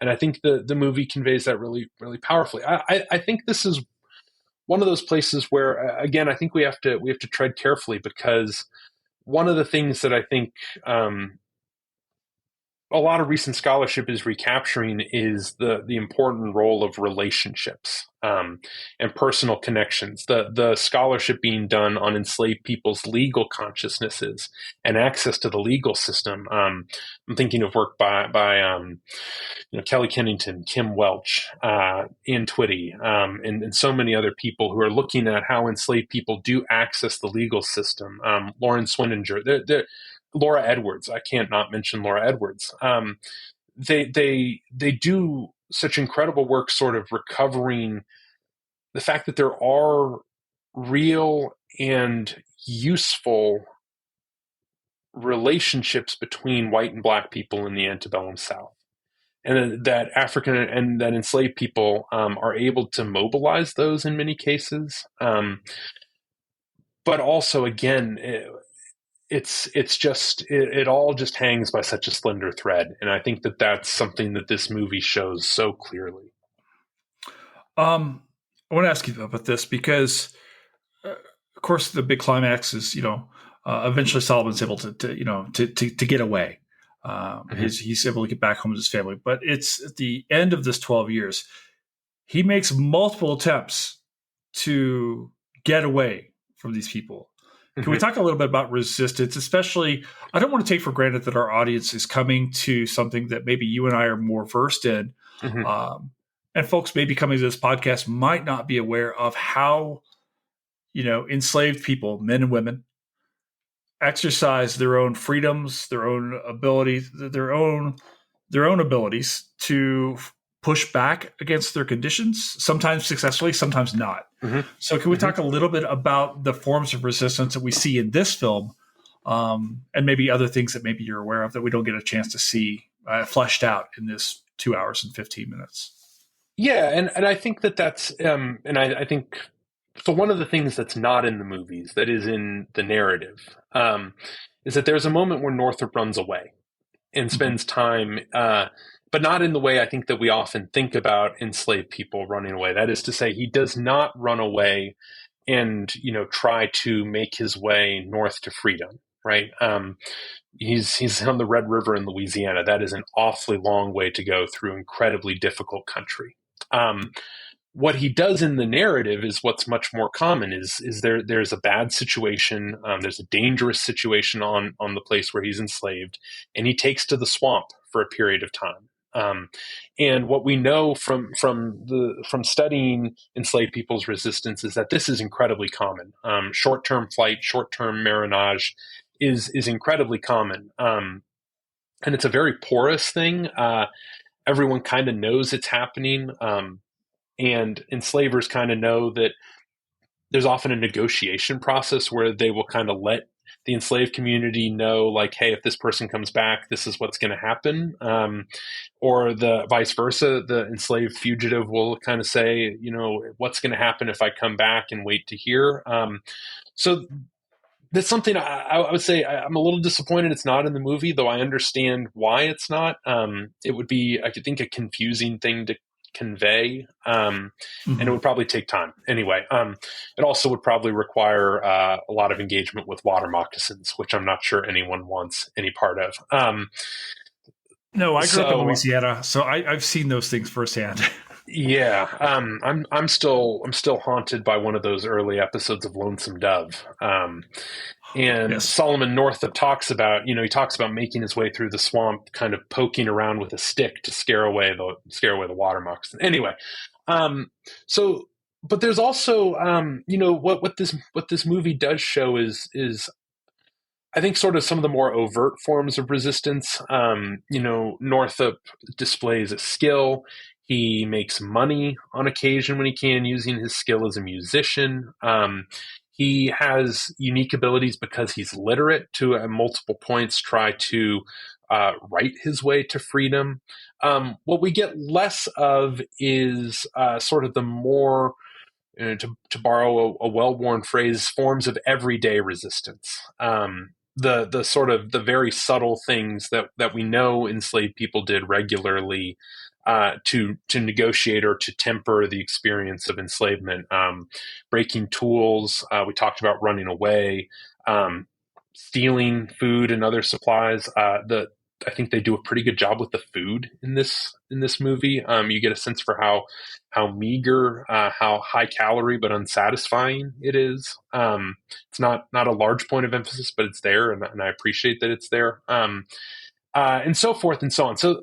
I think the movie conveys that really, really powerfully. I think this is one of those places where, again, I think we have to tread carefully, because one of the things that I think a lot of recent scholarship is recapturing is the important role of relationships and personal connections. The scholarship being done on enslaved people's legal consciousnesses and access to the legal system. I'm thinking of work by Kelly Kennington, Kim Welch, Ian Twitty, and so many other people who are looking at how enslaved people do access the legal system. Lauren Swinninger, Laura Edwards. I can't not mention Laura Edwards. They do such incredible work, sort of recovering the fact that there are real and useful relationships between white and black people in the antebellum South, and that African and that enslaved people are able to mobilize those in many cases. But also, again, it all just hangs by such a slender thread, and I think that that's something that this movie shows so clearly. I want to ask you about this because, of course, the big climax is eventually Solomon's able to get away. He's able to get back home to his family, but it's at the end of this 12 years, he makes multiple attempts to get away from these people. Can we talk a little bit about resistance? Especially, I don't want to take for granted that our audience is coming to something that maybe you and I are more versed in. And folks maybe coming to this podcast might not be aware of how, enslaved people, men and women, exercise their own freedoms, their own abilities, their own abilities to push back against their conditions, sometimes successfully, sometimes not. So can we talk a little bit about the forms of resistance that we see in this film, and maybe other things that maybe you're aware of that we don't get a chance to see fleshed out in this 2 hours and 15 minutes? Yeah, and I think that's and I think so. One of the things that's not in the movies that is in the narrative is that there's a moment where Northup runs away and spends time, but not in the way I think that we often think about enslaved people running away. That is to say, he does not run away and try to make his way north to freedom. Right? He's on the Red River in Louisiana. That is an awfully long way to go through incredibly difficult country. what he does in the narrative is what's much more common. There's a bad situation, there's a dangerous situation on the place where he's enslaved, and he takes to the swamp for a period of time. And what we know from studying enslaved people's resistance is that this is incredibly common. Short-term flight, short-term marronage is incredibly common, and it's a very porous thing. Everyone kind of knows it's happening. And enslavers kind of know that there's often a negotiation process where they will kind of let the enslaved community know, like, hey, if this person comes back, this is what's going to happen. Or the vice versa, the enslaved fugitive will kind of say, what's going to happen if I come back, and wait to hear. So that's something I would say I'm a little disappointed it's not in the movie, though I understand why it's not. It would be, I could think, a confusing thing to convey, and it would probably take time. Anyway, it also would probably require a lot of engagement with water moccasins, which I'm not sure anyone wants any part of. No, I grew up in Louisiana, so I've seen those things firsthand. Yeah, I'm still haunted by one of those early episodes of Lonesome Dove. And yes. Solomon Northup talks about, he talks about making his way through the swamp, kind of poking around with a stick to scare away the water moccasin. Anyway, but there's also, what this movie does show is I think sort of some of the more overt forms of resistance. Northup displays a skill. He makes money on occasion when he can, using his skill as a musician. He has unique abilities because he's literate to, at multiple points, try to write his way to freedom. What we get less of is sort of the more, to borrow a well-worn phrase, forms of everyday resistance. The sort of the very subtle things that we know enslaved people did regularly to negotiate or to temper the experience of enslavement. Breaking tools, we talked about running away, stealing food and other supplies. I think they do a pretty good job with the food in this movie. You get a sense for how meager, how high calorie but unsatisfying it is. It's not a large point of emphasis, but it's there, and I appreciate that it's there. And so forth and so on. So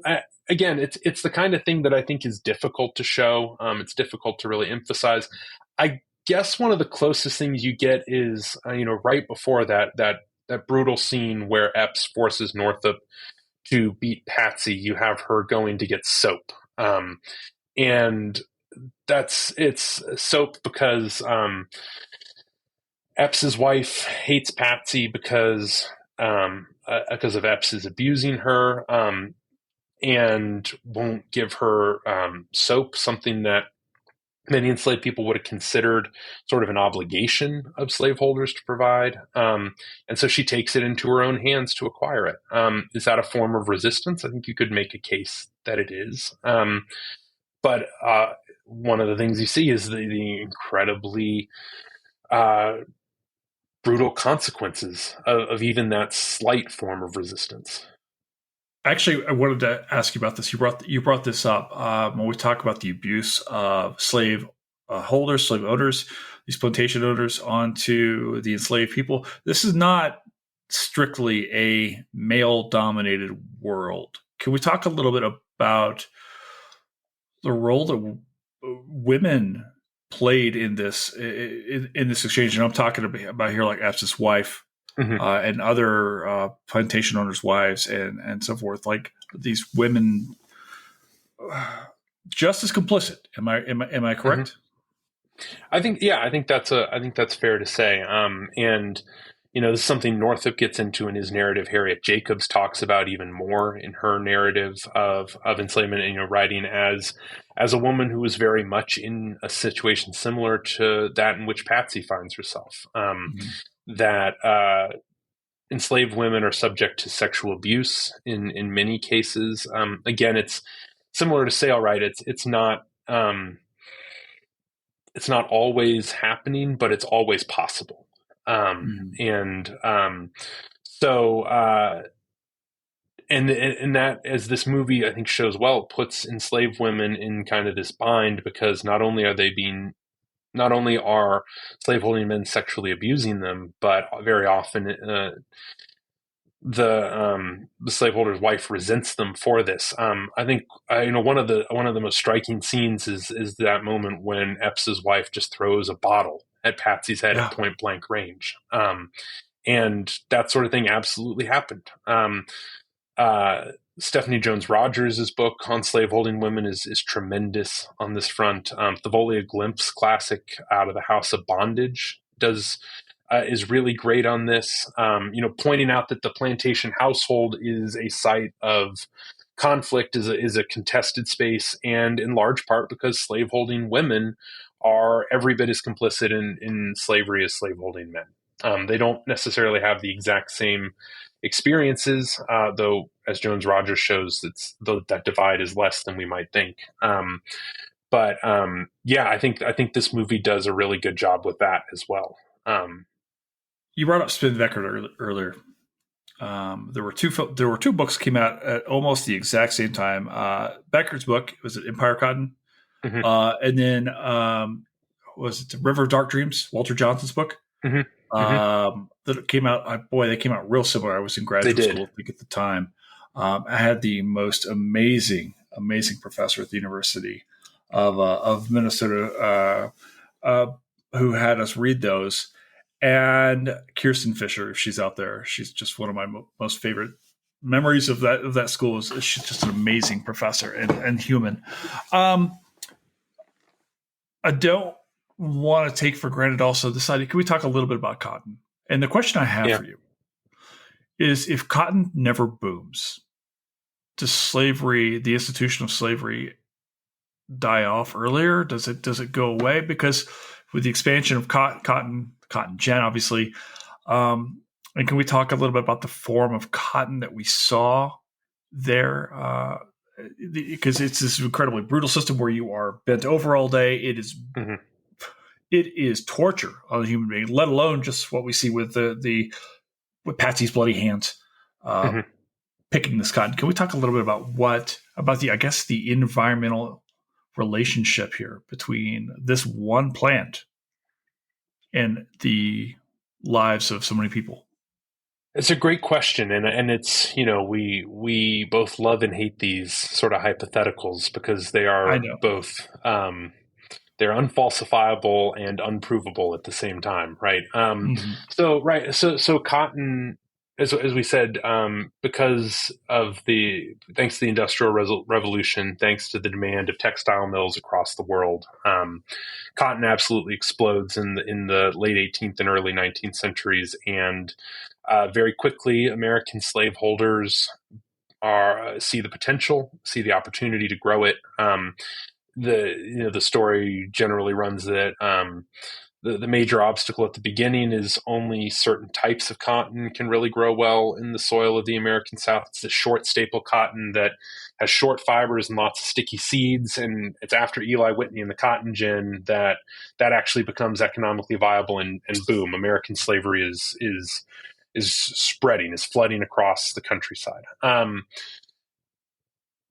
again, it's the kind of thing that I think is difficult to show. It's difficult to really emphasize. I guess one of the closest things you get is right before that brutal scene where Epps forces Northup to beat Patsy. You have her going to get soap, and it's soap because Epps's wife hates Patsy because of Epps abusing her, and won't give her soap, something that many enslaved people would have considered sort of an obligation of slaveholders to provide. And so she takes it into her own hands to acquire it. Is that a form of resistance? I think you could make a case that it is. But one of the things you see is the incredibly brutal consequences of even that slight form of resistance. Actually, I wanted to ask you about this. You brought this up when we talk about the abuse of slave holders, slave owners, these plantation owners onto the enslaved people. This is not strictly a male-dominated world. Can we talk a little bit about the role that women played in this exchange? And I'm talking about here like Epps' wife. Mm-hmm. And other plantation owners' wives and so forth, like these women, just as complicit. Am I correct? Mm-hmm. I think that's fair to say. And this is something Northup gets into in his narrative. Harriet Jacobs talks about even more in her narrative of enslavement, and writing as a woman who was very much in a situation similar to that in which Patsy finds herself. Mm-hmm. That enslaved women are subject to sexual abuse in many cases. Again, it's similar to Sailrite. It's not always happening, but it's always possible. So and that, as this movie I think shows well, puts enslaved women in kind of this bind, because not only are slaveholding men sexually abusing them, but very often the slaveholder's wife resents them for this. I think one of the most striking scenes is that moment when Epps's wife just throws a bottle at Patsy's head Yeah. at point blank range, and that sort of thing absolutely happened. Stephanie Jones Rogers' book on slaveholding women is tremendous on this front. The Volia Glimpse classic Out of the House of Bondage is really great on this, pointing out that the plantation household is a site of conflict, is a contested space, and in large part because slaveholding women are every bit as complicit in slavery as slaveholding men. They don't necessarily have the exact same experiences, though, as Jones Rogers shows, that divide is less than we might think. I think this movie does a really good job with that as well. You brought up Spin Beckert earlier. There were two books came out at almost the exact same time. Becker's book was it Empire Cotton, Mm-hmm. And then was it River of Dark Dreams, Walter Johnson's book? Mm-hmm. That came out. They came out real similar. I was in graduate school, I think, at the time. I had the most amazing professor at the University of Minnesota who had us read those. And Kirsten Fisher, if she's out there, she's just one of my most favorite memories of that school. She's just an amazing professor and human. I don't want to take for granted also this idea. Can we talk a little bit about cotton? And the question I have for you is, if cotton never booms, does slavery, the institution of slavery, die off earlier? Does it go away? Because with the expansion of cotton gin, obviously, and can we talk a little bit about the form of cotton that we saw there? Because it's this incredibly brutal system where you are bent over all day. It is it is torture on a human being, let alone just what we see with with Patsy's bloody hands picking this cotton. Can we talk a little bit about the environmental relationship here between this one plant and the lives of so many people? It's a great question, and it's, we both love and hate these sort of hypotheticals because they are both they're unfalsifiable and unprovable at the same time, right? So cotton, as we said, because of thanks to the Industrial Revolution, thanks to the demand of textile mills across the world, cotton absolutely explodes in the late 18th and early 19th centuries, and very quickly, American slaveholders see the potential, see the opportunity to grow it. The story generally runs that the major obstacle at the beginning is only certain types of cotton can really grow well in the soil of the American South. It's the short staple cotton that has short fibers and lots of sticky seeds, and it's after Eli Whitney and the cotton gin that actually becomes economically viable, and boom, American slavery is spreading, is flooding across the countryside.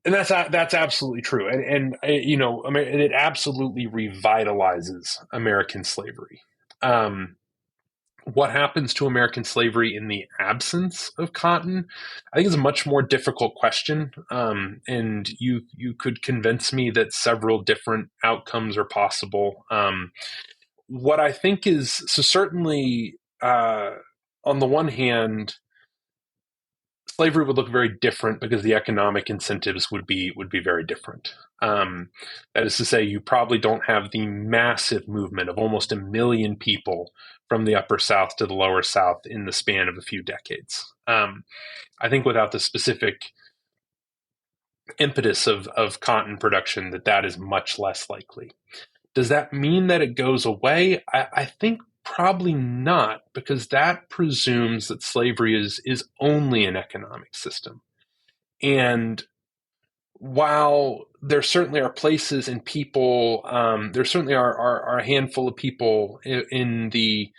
And that's absolutely true, and it absolutely revitalizes American slavery. What happens to American slavery in the absence of cotton, I think, is a much more difficult question. And you could convince me that several different outcomes are possible. What I think is, so certainly, on the one hand, slavery would look very different because the economic incentives would be very different. That is to say, you probably don't have the massive movement of almost 1 million people from the upper South to the lower South in the span of a few decades. I think without the specific impetus of cotton production, that is much less likely. Does that mean that it goes away? I think probably not, because that presumes that slavery is only an economic system. And while there certainly are places and people, there certainly are a handful of people in the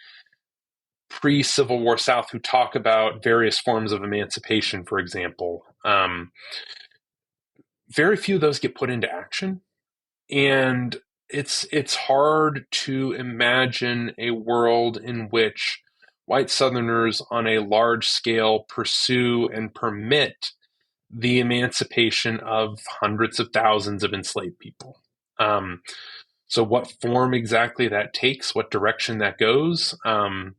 pre-Civil War South who talk about various forms of emancipation, for example. Very few of those get put into action. And it's hard to imagine a world in which white Southerners on a large scale pursue and permit the emancipation of hundreds of thousands of enslaved people. So what form exactly that takes, what direction that goes, I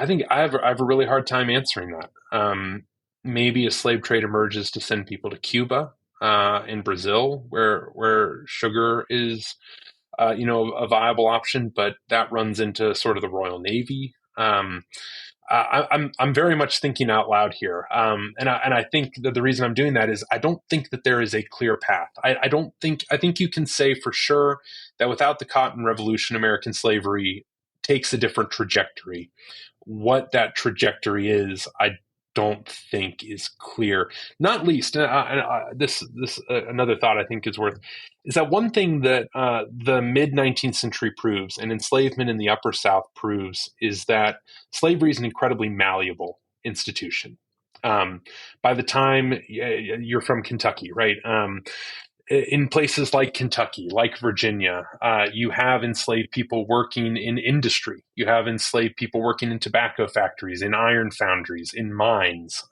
think I have a really hard time answering that. Maybe a slave trade emerges to send people to Cuba, in Brazil, where sugar is, a viable option, but that runs into sort of the Royal Navy. I'm very much thinking out loud here, and I think that the reason I'm doing that is I don't think that there is a clear path. I think you can say for sure that without the Cotton Revolution, American slavery takes a different trajectory. What that trajectory is, I don't think is clear. Not least, this another thought I think is that one thing that the mid 19th century proves, and enslavement in the Upper South proves, is that slavery is an incredibly malleable institution. By the time you're from Kentucky, right? In places like Kentucky, like Virginia, you have enslaved people working in industry. You have enslaved people working in tobacco factories, in iron foundries, in mines.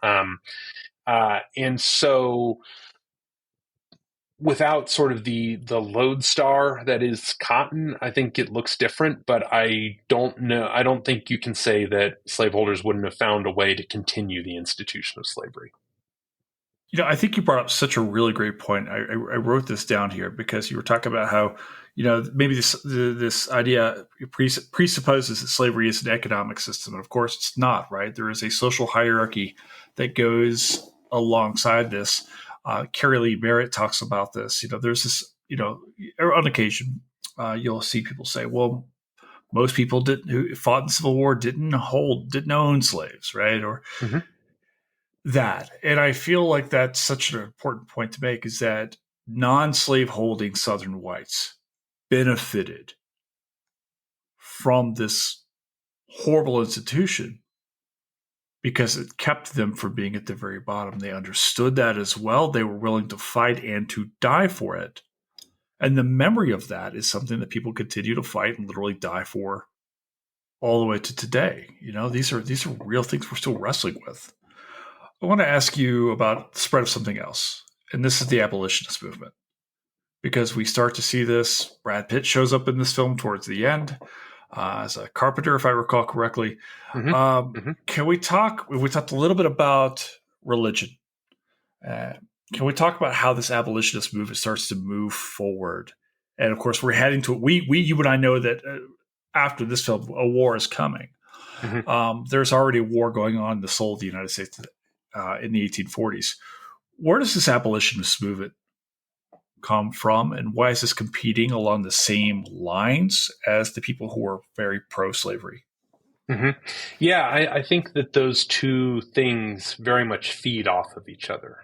And so without sort of the lodestar that is cotton, I think it looks different, but I don't know. I don't think you can say that slaveholders wouldn't have found a way to continue the institution of slavery. I think you brought up such a really great point. I wrote this down here because you were talking about how, maybe this idea presupposes that slavery is an economic system. And of course, it's not, right? There is a social hierarchy that goes alongside this. Carrie Lee Merritt talks about this. There's this, on occasion, you'll see people say, well, most people who fought in the Civil War didn't own slaves, right? Or that. And I feel like that's such an important point to make, is that non-slave holding Southern whites benefited from this horrible institution because it kept them from being at the very bottom. They understood that as well. They were willing to fight and to die for it. And the memory of that is something that people continue to fight and literally die for all the way to today. These are real things we're still wrestling with. I want to ask you about the spread of something else, and this is the abolitionist movement, because we start to see this. Brad Pitt shows up in this film towards the end as a carpenter, if I recall correctly. Can we talk? We talked a little bit about religion. Can we talk about how this abolitionist movement starts to move forward? And of course, we're heading to you and I know that after this film, a war is coming. There's already a war going on in the soul of the United States in the 1840s. Where does this abolitionist movement come from, and why is this competing along the same lines as the people who are very pro-slavery? Yeah, I think that those two things very much feed off of each other.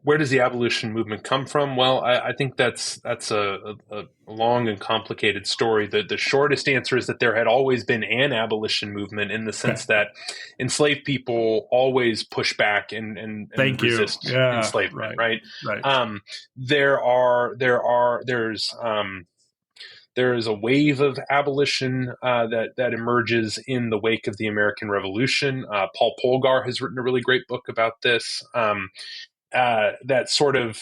Where does the abolition movement come from? Well, I think that's a long and complicated story. The shortest answer is that there had always been an abolition movement, in the sense that enslaved people always push back and resist enslavement. Right. There is a wave of abolition that emerges in the wake of the American Revolution. Paul Polgar has written a really great book about this. That sort of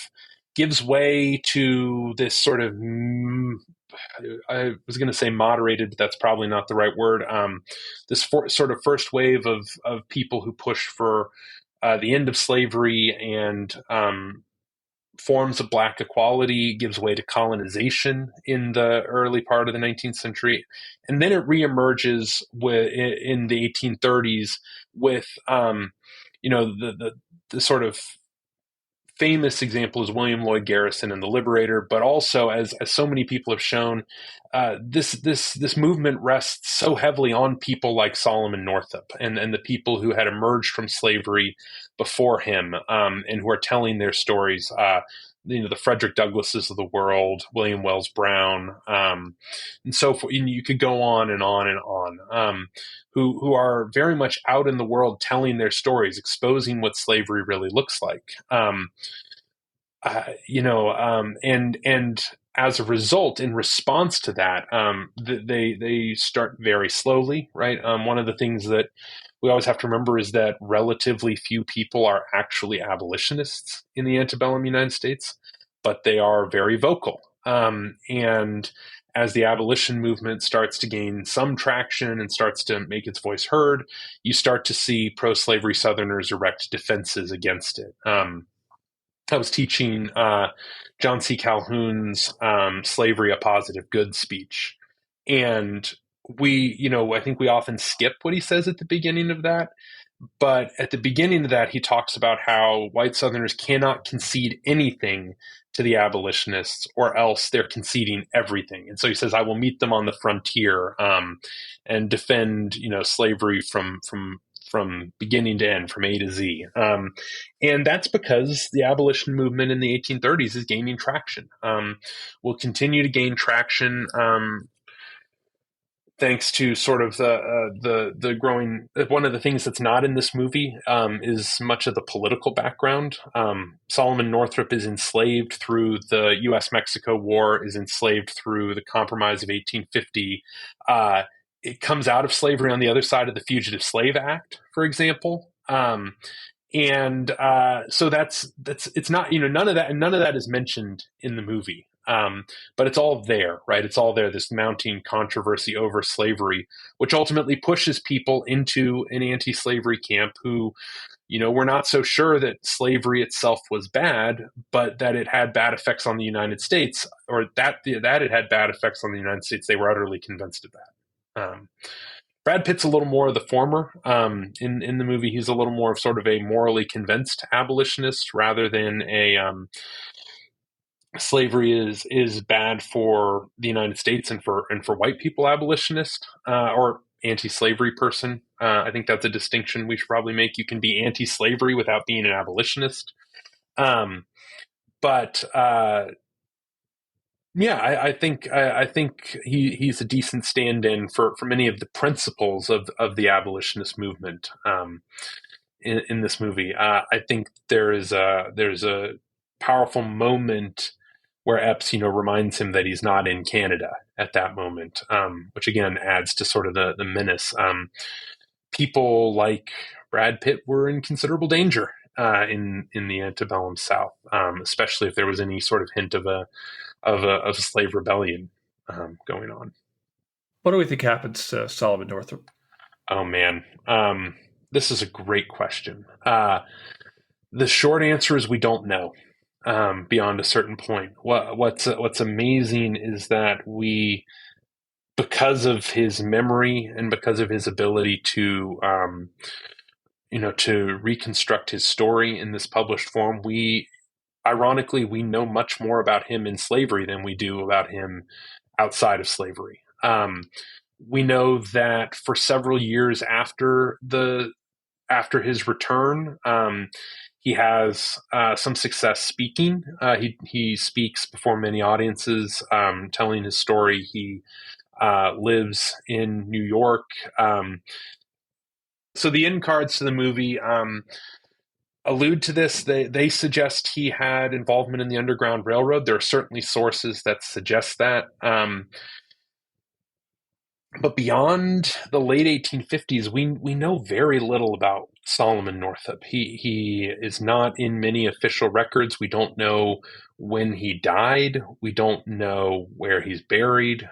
gives way to this sort of, I was going to say moderated, but that's probably not the right word. This sort of first wave of people who push for the end of slavery and forms of Black equality gives way to colonization in the early part of the 19th century. And then it reemerges in the 1830s with, the sort of famous example is William Lloyd Garrison and the Liberator, but also, as so many people have shown, this movement rests so heavily on people like Solomon Northup and the people who had emerged from slavery before him, and who are telling their stories. the Frederick Douglasses of the world, William Wells Brown, and so forth. And you could go on and on and on, who are very much out in the world telling their stories, exposing what slavery really looks like. And as a result, in response to that, they start very slowly, right? One of the things that we always have to remember is that relatively few people are actually abolitionists in the antebellum United States, but they are very vocal. And as the abolition movement starts to gain some traction and starts to make its voice heard, you start to see pro-slavery Southerners erect defenses against it. I was teaching John C. Calhoun's Slavery, a Positive Good speech. And I think we often skip what he says at the beginning of that. But at the beginning of that, he talks about how white Southerners cannot concede anything to the abolitionists, or else they're conceding everything. And so he says, I will meet them on the frontier and defend, slavery from beginning to end, from A to Z. And that's because the abolition movement in the 1830s is gaining traction. Will continue to gain traction thanks to sort of the growing. One of the things that's not in this movie is much of the political background. Solomon Northup is enslaved through the U.S.-Mexico War, is enslaved through the Compromise of 1850. It comes out of slavery on the other side of the Fugitive Slave Act, for example. So it's not, none of that is mentioned in the movie. But it's all there, right? It's all there, this mounting controversy over slavery, which ultimately pushes people into an anti-slavery camp who, were not so sure that slavery itself was bad, but that it had bad effects on the United States, or that it had bad effects on the United States. They were utterly convinced of that. Brad Pitt's a little more of the former. In the movie, he's a little more of sort of a morally convinced abolitionist rather than a slavery is bad for the United States and for white people abolitionist or anti-slavery person. I think that's a distinction we should probably make. You can be anti-slavery without being an abolitionist. I think he's a decent stand-in for many of the principles of the abolitionist movement in this movie. I think there's a powerful moment where Epps, reminds him that he's not in Canada at that moment, which again adds to sort of the menace. People like Brad Pitt were in considerable danger in the antebellum South, especially if there was any sort of hint of a slave rebellion going on. What do we think happens to Solomon Northup? Oh man, this is a great question. The short answer is we don't know. Beyond a certain point, what's amazing is that because of his memory and because of his ability to reconstruct his story in this published form, ironically, we know much more about him in slavery than we do about him outside of slavery. We know that for several years after his return, he has some success speaking. He speaks before many audiences, telling his story. He lives in New York. So the end cards to the movie allude to this. They suggest he had involvement in the Underground Railroad. There are certainly sources that suggest that. But beyond the late 1850s, we know very little about Solomon Northup. He is not in many official records. We don't know when he died. We don't know where he's buried.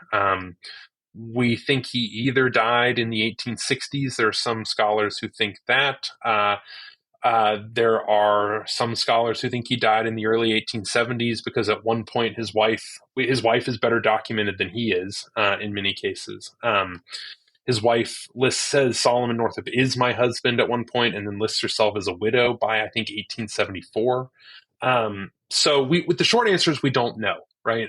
We think he either died in the 1860s. There are some scholars who think that. There are some scholars who think he died in the early 1870s because at one point his wife is better documented than he is in many cases. His wife says Solomon Northup is my husband at one point, and then lists herself as a widow by I think 1874. So with the short answer is we don't know, right?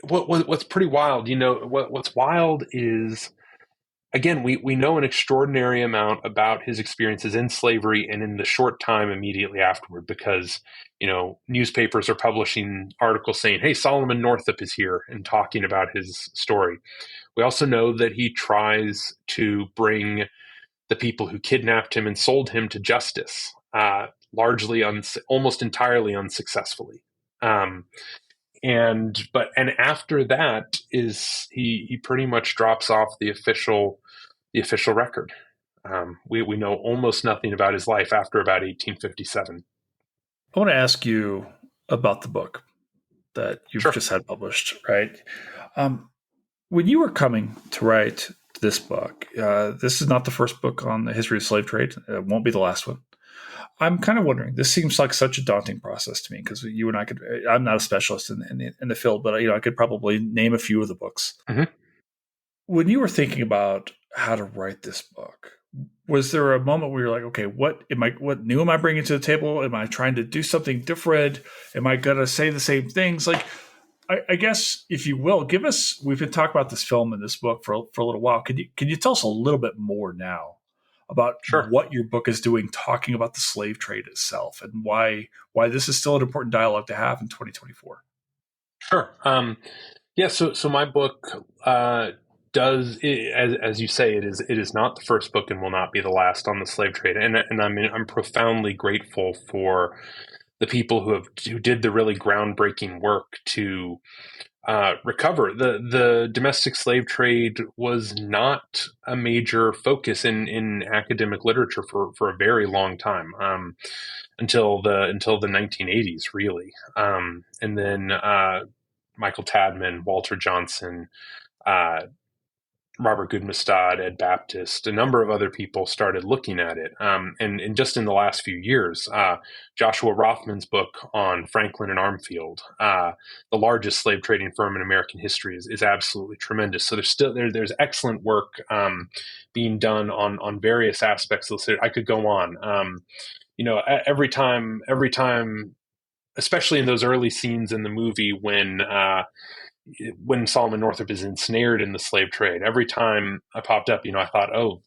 What's pretty wild, what's wild is again, we know an extraordinary amount about his experiences in slavery and in the short time immediately afterward, because, newspapers are publishing articles saying, hey, Solomon Northup is here and talking about his story. We also know that he tries to bring the people who kidnapped him and sold him to justice, largely, almost entirely unsuccessfully. And after that is he pretty much drops off the official record. We know almost nothing about his life after about 1857. I want to ask you about the book that you've Sure. just had published, right? When you were coming to write this book, this is not the first book on the history of slave trade. It won't be the last one. I'm kind of wondering, this seems like such a daunting process to me, because you and I I'm not a specialist in the field, but I could probably name a few of the books. Mm-hmm. When you were thinking about how to write this book, was there a moment where you're like, okay, what new am I bringing to the table? Am I trying to do something different? Am I going to say the same things? Like, I guess, if you will, we've been talking about this film and this book for a little while. Can you tell us a little bit more now about Sure. what your book is doing, talking about the slave trade itself, and why this is still an important dialogue to have in 2024? Sure. So my book does, as you say, it is not the first book and will not be the last on the slave trade, and I'm profoundly grateful for the people who did the really groundbreaking work to recover. The domestic slave trade was not a major focus in academic literature for a very long time, until the 1980s, really. And then Michael Tadman, Walter Johnson, Robert Goodmestad, Ed Baptist, a number of other people started looking at it. And just in the last few years, Joshua Rothman's book on Franklin and Armfield, the largest slave trading firm in American history, is absolutely tremendous. So there's excellent work being done on various aspects of the slave. I could go on. Every time, especially in those early scenes in the movie when Solomon Northup is ensnared in the slave trade, every time I popped up, I thought, oh,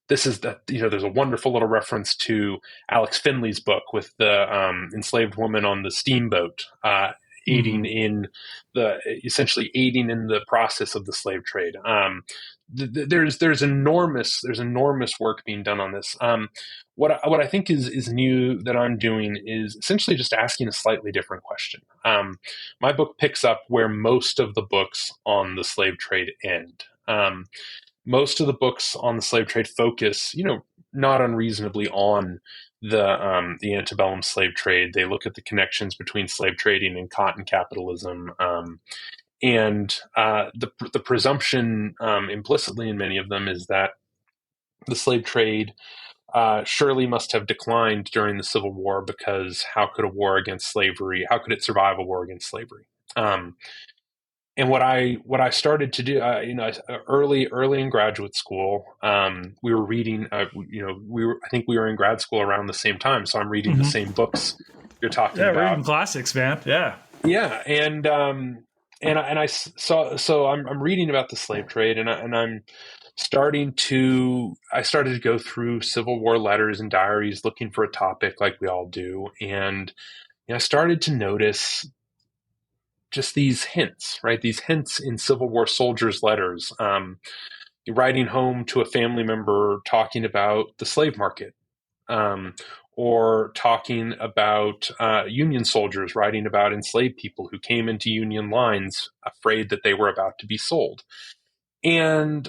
this is that. There's a wonderful little reference to Alex Finley's book with the enslaved woman on the steamboat, essentially aiding in the process of the slave trade. There's enormous work being done on this. What I think is new that I'm doing is essentially just asking a slightly different question. My book picks up where most of the books on the slave trade end. Most of the books on the slave trade focus, not unreasonably, on the antebellum slave trade. They look at the connections between slave trading and cotton capitalism. And the presumption implicitly in many of them is that the slave trade surely must have declined during the Civil War, because how could it survive a war against slavery? And what I started to do, early in graduate school, we were reading. I think we were in grad school around the same time, so I'm reading the same books you're talking about. Yeah, reading classics, man. Yeah, and I saw. So I'm reading about the slave trade, and I started to go through Civil War letters and diaries looking for a topic, like we all do, and I started to notice just these hints, right? These hints in Civil War soldiers' letters, writing home to a family member talking about the slave market, or talking about Union soldiers writing about enslaved people who came into Union lines afraid that they were about to be sold. And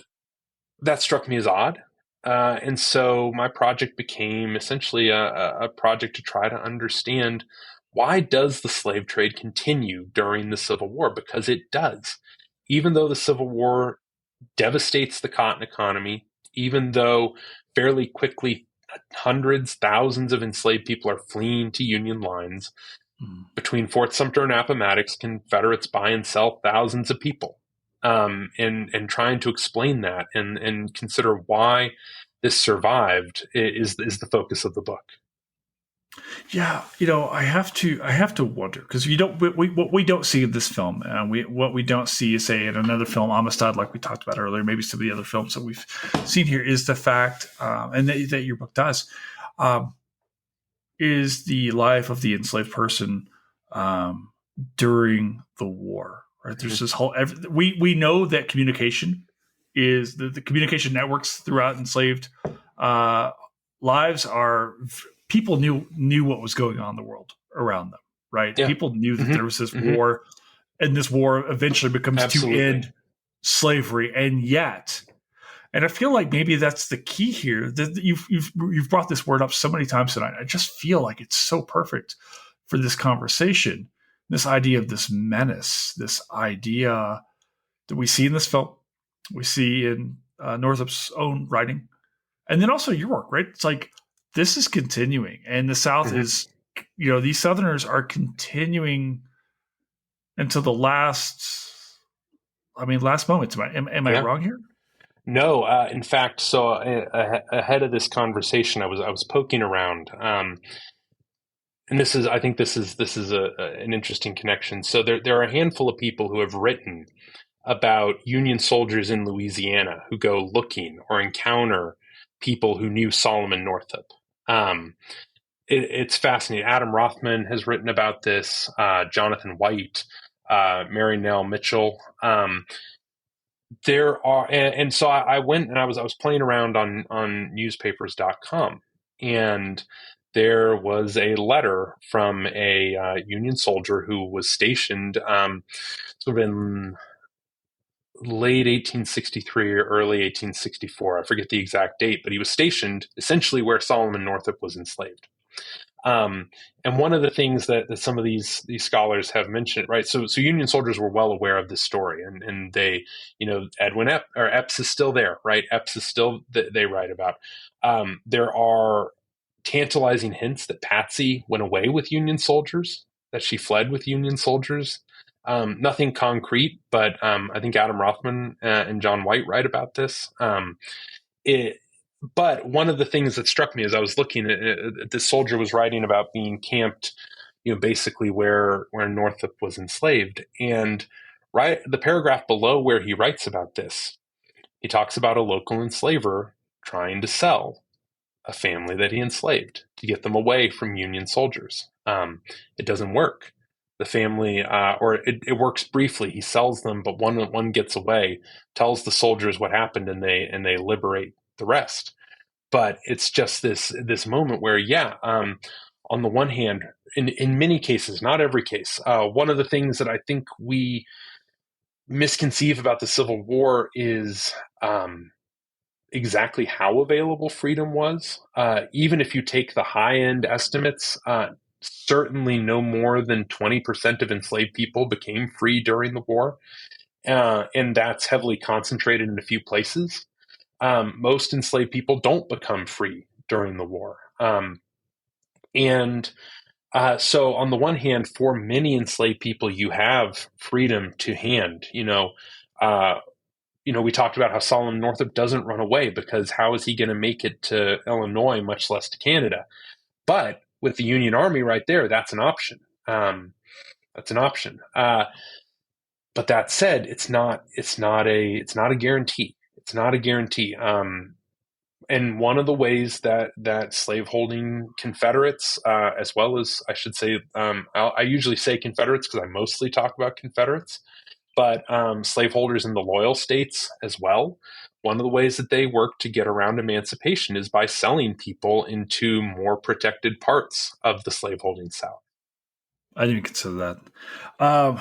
that struck me as odd. And so my project became essentially a project to try to understand, why does the slave trade continue during the Civil War? Because it does. Even though the Civil War devastates the cotton economy, even though fairly quickly hundreds, thousands of enslaved people are fleeing to Union lines, between Fort Sumter and Appomattox, Confederates buy and sell thousands of people. And trying to explain that and consider why this survived is the focus of the book. Yeah, I have to wonder because what we don't see in this film, what we don't see, say in another film, Amistad, like we talked about earlier, maybe some of the other films that we've seen here, is the fact, and that your book does, um, is the life of the enslaved person um, during the war. Right? There's this whole we know that communication is the communication networks throughout enslaved uh, lives are people knew what was going on in the world around them. Right? Yeah. People knew that Mm-hmm. there was this Mm-hmm. war, and this war eventually becomes to Absolutely. end slavery, and yet. And I feel like maybe that's the key here. That you've brought this word up so many times tonight. I just feel like it's so perfect for this conversation. This idea of this menace, this idea that we see in this film, we see in Northup's own writing, and then also your work. Right? It's like this is continuing, and the South Mm-hmm. is, these Southerners are continuing until the last. I mean, last moments. Am I Yeah. wrong here? No, in fact, so ahead of this conversation, I was poking around, and I think this is an interesting connection. So there are a handful of people who have written about Union soldiers in Louisiana who go looking or encounter people who knew Solomon Northup. Um, it's fascinating. Adam Rothman has written about this. Jonathan White, Mary Nell Mitchell. There are, and so I went and I was playing around on newspapers.com, and there was a letter from a Union soldier who was stationed sort of in late 1863 or early 1864. I forget the exact date, but he was stationed essentially where Solomon Northup was enslaved. Um, and one of the things that some of these scholars have mentioned, right? So Union soldiers were well aware of this story, and they, Edwin Epps is still there, right? Epps is still they write about. There are tantalizing hints that Patsy went away with Union soldiers, that she fled with Union soldiers. Nothing concrete, but I think Adam Rothman and John White write about this. It, but one of the things that struck me as I was looking at this soldier was writing about being camped, basically where Northup was enslaved. And right, the paragraph below where he writes about this, he talks about a local enslaver trying to sell a family that he enslaved to get them away from Union soldiers. It doesn't work. The family, or it works briefly. He sells them, but one gets away, tells the soldiers what happened, and they liberate the rest. But it's just this moment where, on the one hand, in many cases, not every case, one of the things that I think we misconceive about the Civil War is exactly how available freedom was. Even if you take the high end estimates, certainly no more than 20% of enslaved people became free during the war. And that's heavily concentrated in a few places. Most enslaved people don't become free during the war. And so, on the one hand, for many enslaved people, you have freedom to hand. Uh, we talked about how Solomon Northup doesn't run away because how is he going to make it to Illinois, much less to Canada? But with the Union Army right there, that's an option. That's an option. But that said, it's not a guarantee. It's not a guarantee. And one of the ways that slaveholding Confederates, as well as I should say, I usually say Confederates because I mostly talk about Confederates, but slaveholders in the loyal states as well. One of the ways that they work to get around emancipation is by selling people into more protected parts of the slaveholding South. I didn't even consider that. Um,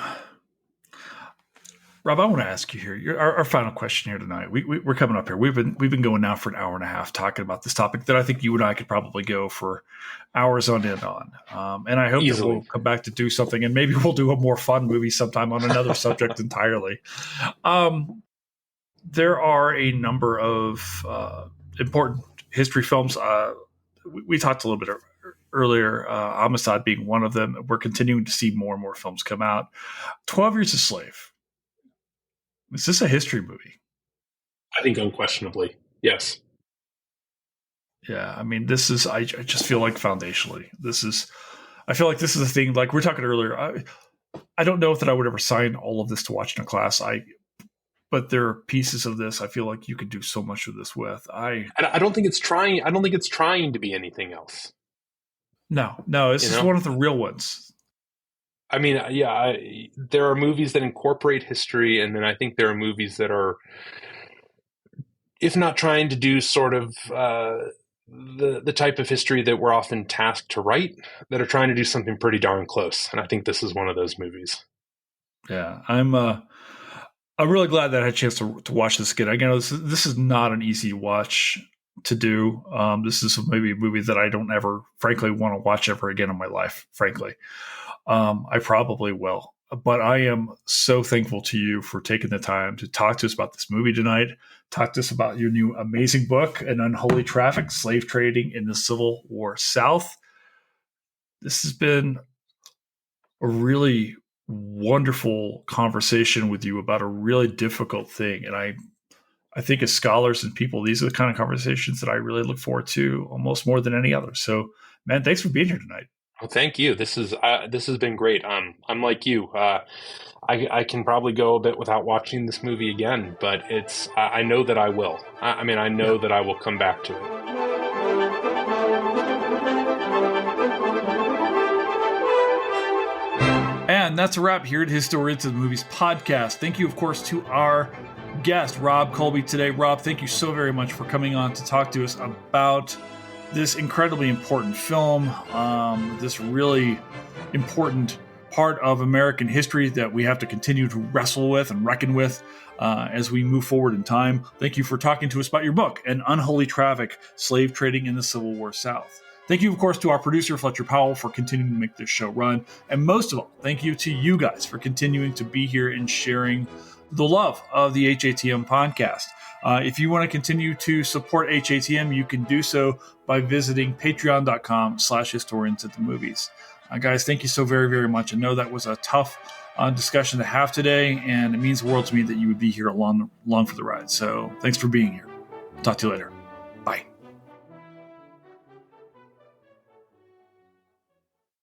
Rob, I want to ask you here our final question here tonight. We're coming up here. We've been going now for an hour and a half talking about this topic that I think you and I could probably go for hours on end on. And I hope that Easily. we'll come back to do something, and maybe we'll do a more fun movie sometime on another subject entirely. There are a number of important history films. We talked a little bit earlier, Amistad being one of them. We're continuing to see more and more films come out. 12 Years a Slave. Is this a history movie? I think unquestionably, yes. Yeah, I mean, I just feel like foundationally, I feel like this is a thing, like we were talking earlier. I don't know if that I would ever sign all of this to watch in a class. But there are pieces of this I feel like you could do so much of this with. I don't think it's trying. I don't think it's trying to be anything else. No, this is one of the real ones. I mean, yeah, there are movies that incorporate history, and then I think there are movies that are, if not trying to do sort of the type of history that we're often tasked to write, that are trying to do something pretty darn close. And I think this is one of those movies. Yeah, I'm really glad that I had a chance to watch this again. Again, this is not an easy watch to do. This is maybe a movie that I don't ever, frankly, want to watch ever again in my life, frankly. I probably will. But I am so thankful to you for taking the time to talk to us about this movie tonight, talk to us about your new amazing book, An Unholy Traffic, Slave Trading in the Civil War South. This has been a really wonderful conversation with you about a really difficult thing. And I think as scholars and people, these are the kind of conversations that I really look forward to almost more than any other. So, man, thanks for being here tonight. Well, thank you. This has been great. I'm like you. I can probably go a bit without watching this movie again, but I know that I will. I know that I will come back to it. And that's a wrap here at Historians of the Movies podcast. Thank you, of course, to our guest, Rob Colby, today. Rob, thank you so very much for coming on to talk to us about this incredibly important film, this really important part of American history that we have to continue to wrestle with and reckon with as we move forward in time. Thank you for talking to us about your book, An Unholy Traffic, Slave Trading in the Civil War South. Thank you, of course, to our producer, Fletcher Powell, for continuing to make this show run. And most of all, thank you to you guys for continuing to be here and sharing the love of the HATM podcast. If you want to continue to support HATM, you can do so by visiting patreon.com/historians of the movies. Guys, thank you so very, very much. I know that was a tough discussion to have today, and it means the world to me that you would be here along for the ride. So thanks for being here. Talk to you later.